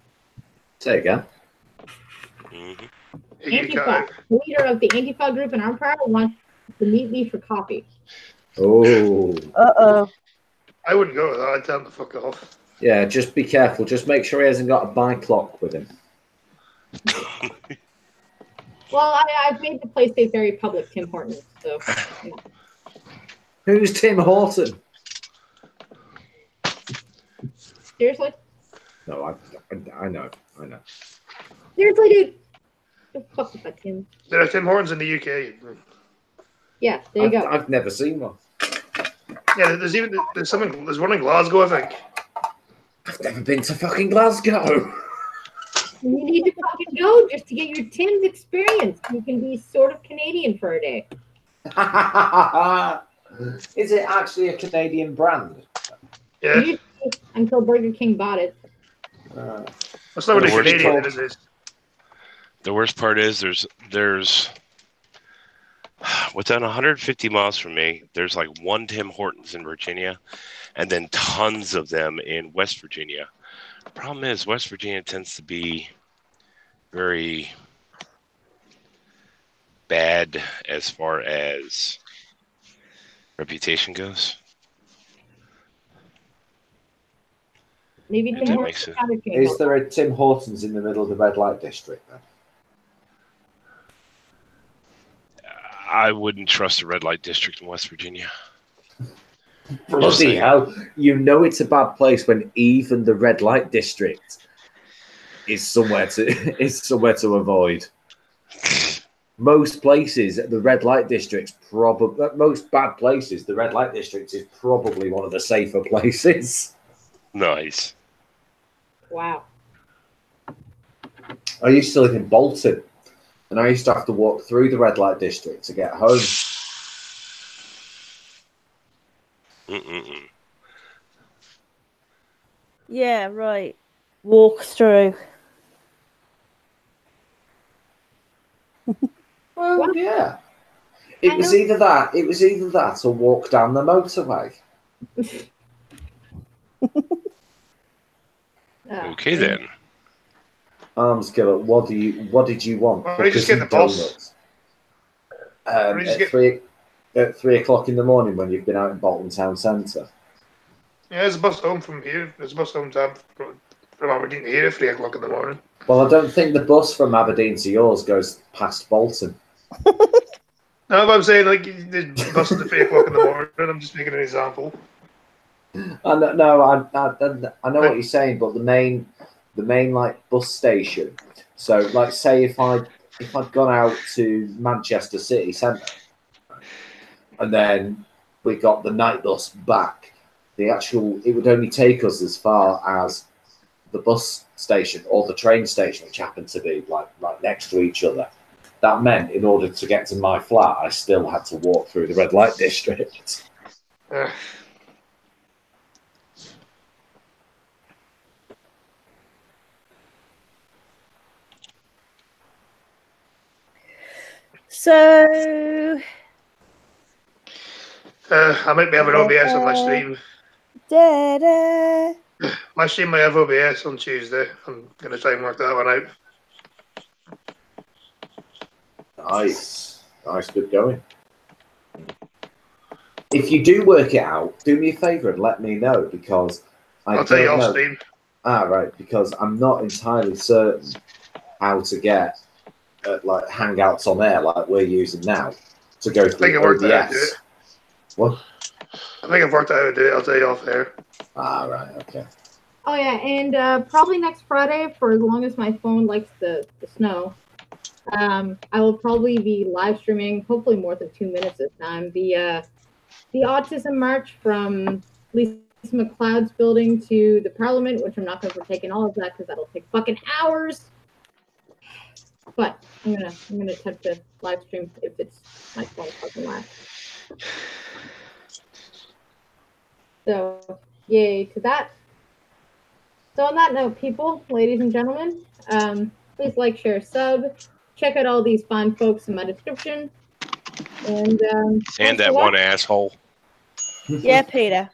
Say again. Antifa, the leader of the Antifa group in our power, wants to meet me for coffee. Oh. Uh-oh. I wouldn't go with that. I'd tell him to fuck off. Yeah, just be careful. Just make sure he hasn't got a buy clock with him. Well, I've made the place a very public Tim Hortons, so. You know. Who's Tim Horton? Seriously? No, I know. Seriously, dude. Don't fuck with that Tim. There are Tim Hortons in the UK. Yeah, there you go. I've never seen one. Yeah, there's one in Glasgow, I think. I've never been to fucking Glasgow. You need to fucking go just to get your Tim's experience. You can be sort of Canadian for a day. Is it actually a Canadian brand? Yeah. Until Burger King bought it. That's not really Canadian, is it? The worst part is there's within 150 miles from me, there's like one Tim Hortons in Virginia, and then tons of them in West Virginia. Problem is, West Virginia tends to be very bad as far as reputation goes. Maybe If Tim that makes Hortons. Is there a Tim Hortons in the middle of the red light district then? I wouldn't trust a red light district in West Virginia. Bloody hell. You know it's a bad place when even the red light district is somewhere to avoid. Most places, the red light district's probably most bad places, the red light district is probably one of the safer places. Nice. Wow. I used to live in Bolton, and I used to have to walk through the red light district to get home. Yeah, right. Walk through. Well, What? yeah. It was either that or walk down the motorway. Okay then. Arms killer, what did you want? Why don't you just get the bus? At 3 o'clock in the morning when you've been out in Bolton Town Centre. Yeah, there's a bus home from here. There's a bus home from Aberdeen to here at 3 o'clock in the morning. Well, I don't think the bus from Aberdeen to yours goes past Bolton. No, but I'm saying like the bus at 3 o'clock in the morning. I'm just making an example. I know what you're saying, but the main like bus station. So, like, say if I'd gone out to Manchester City Centre, and then we got the night bus back, it would only take us as far as the bus station or the train station, which happened to be like right next to each other. That meant in order to get to my flat, I still had to walk through the red light district. So I might be having OBS on my stream. My stream might have OBS on Tuesday. I'm going to try and work that one out. Nice, good going. If you do work it out, do me a favour and let me know, because I'll tell you off stream. Right, because I'm not entirely certain how to get like Hangouts on air like we're using now to go through OBS. What? I think I've worked out how to do it. I'll tell you off air. Right, okay. Oh yeah, and probably next Friday, for as long as my phone likes the snow, I will probably be live streaming, hopefully more than 2 minutes this time, the autism march from Lisa McLeod's building to the Parliament, which I'm not going to partake in all of that because that'll take fucking hours. But I'm gonna attempt to live stream if it's my phone fucking live. So yay to that. So on that note, people, ladies and gentlemen, please like, share, sub. Check out all these fine folks in my description. And that one asshole. yeah, Peter.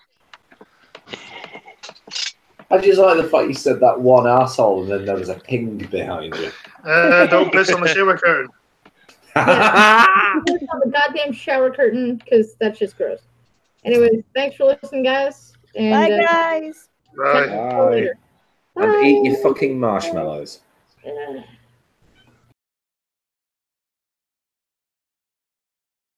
I just like the fact you said that one asshole and then there was a ping behind you. Don't piss on the shower curtain. On the goddamn shower curtain, because that's just gross. Anyways, thanks for listening, guys. And, bye, guys. Bye. Bye. And eat your fucking marshmallows.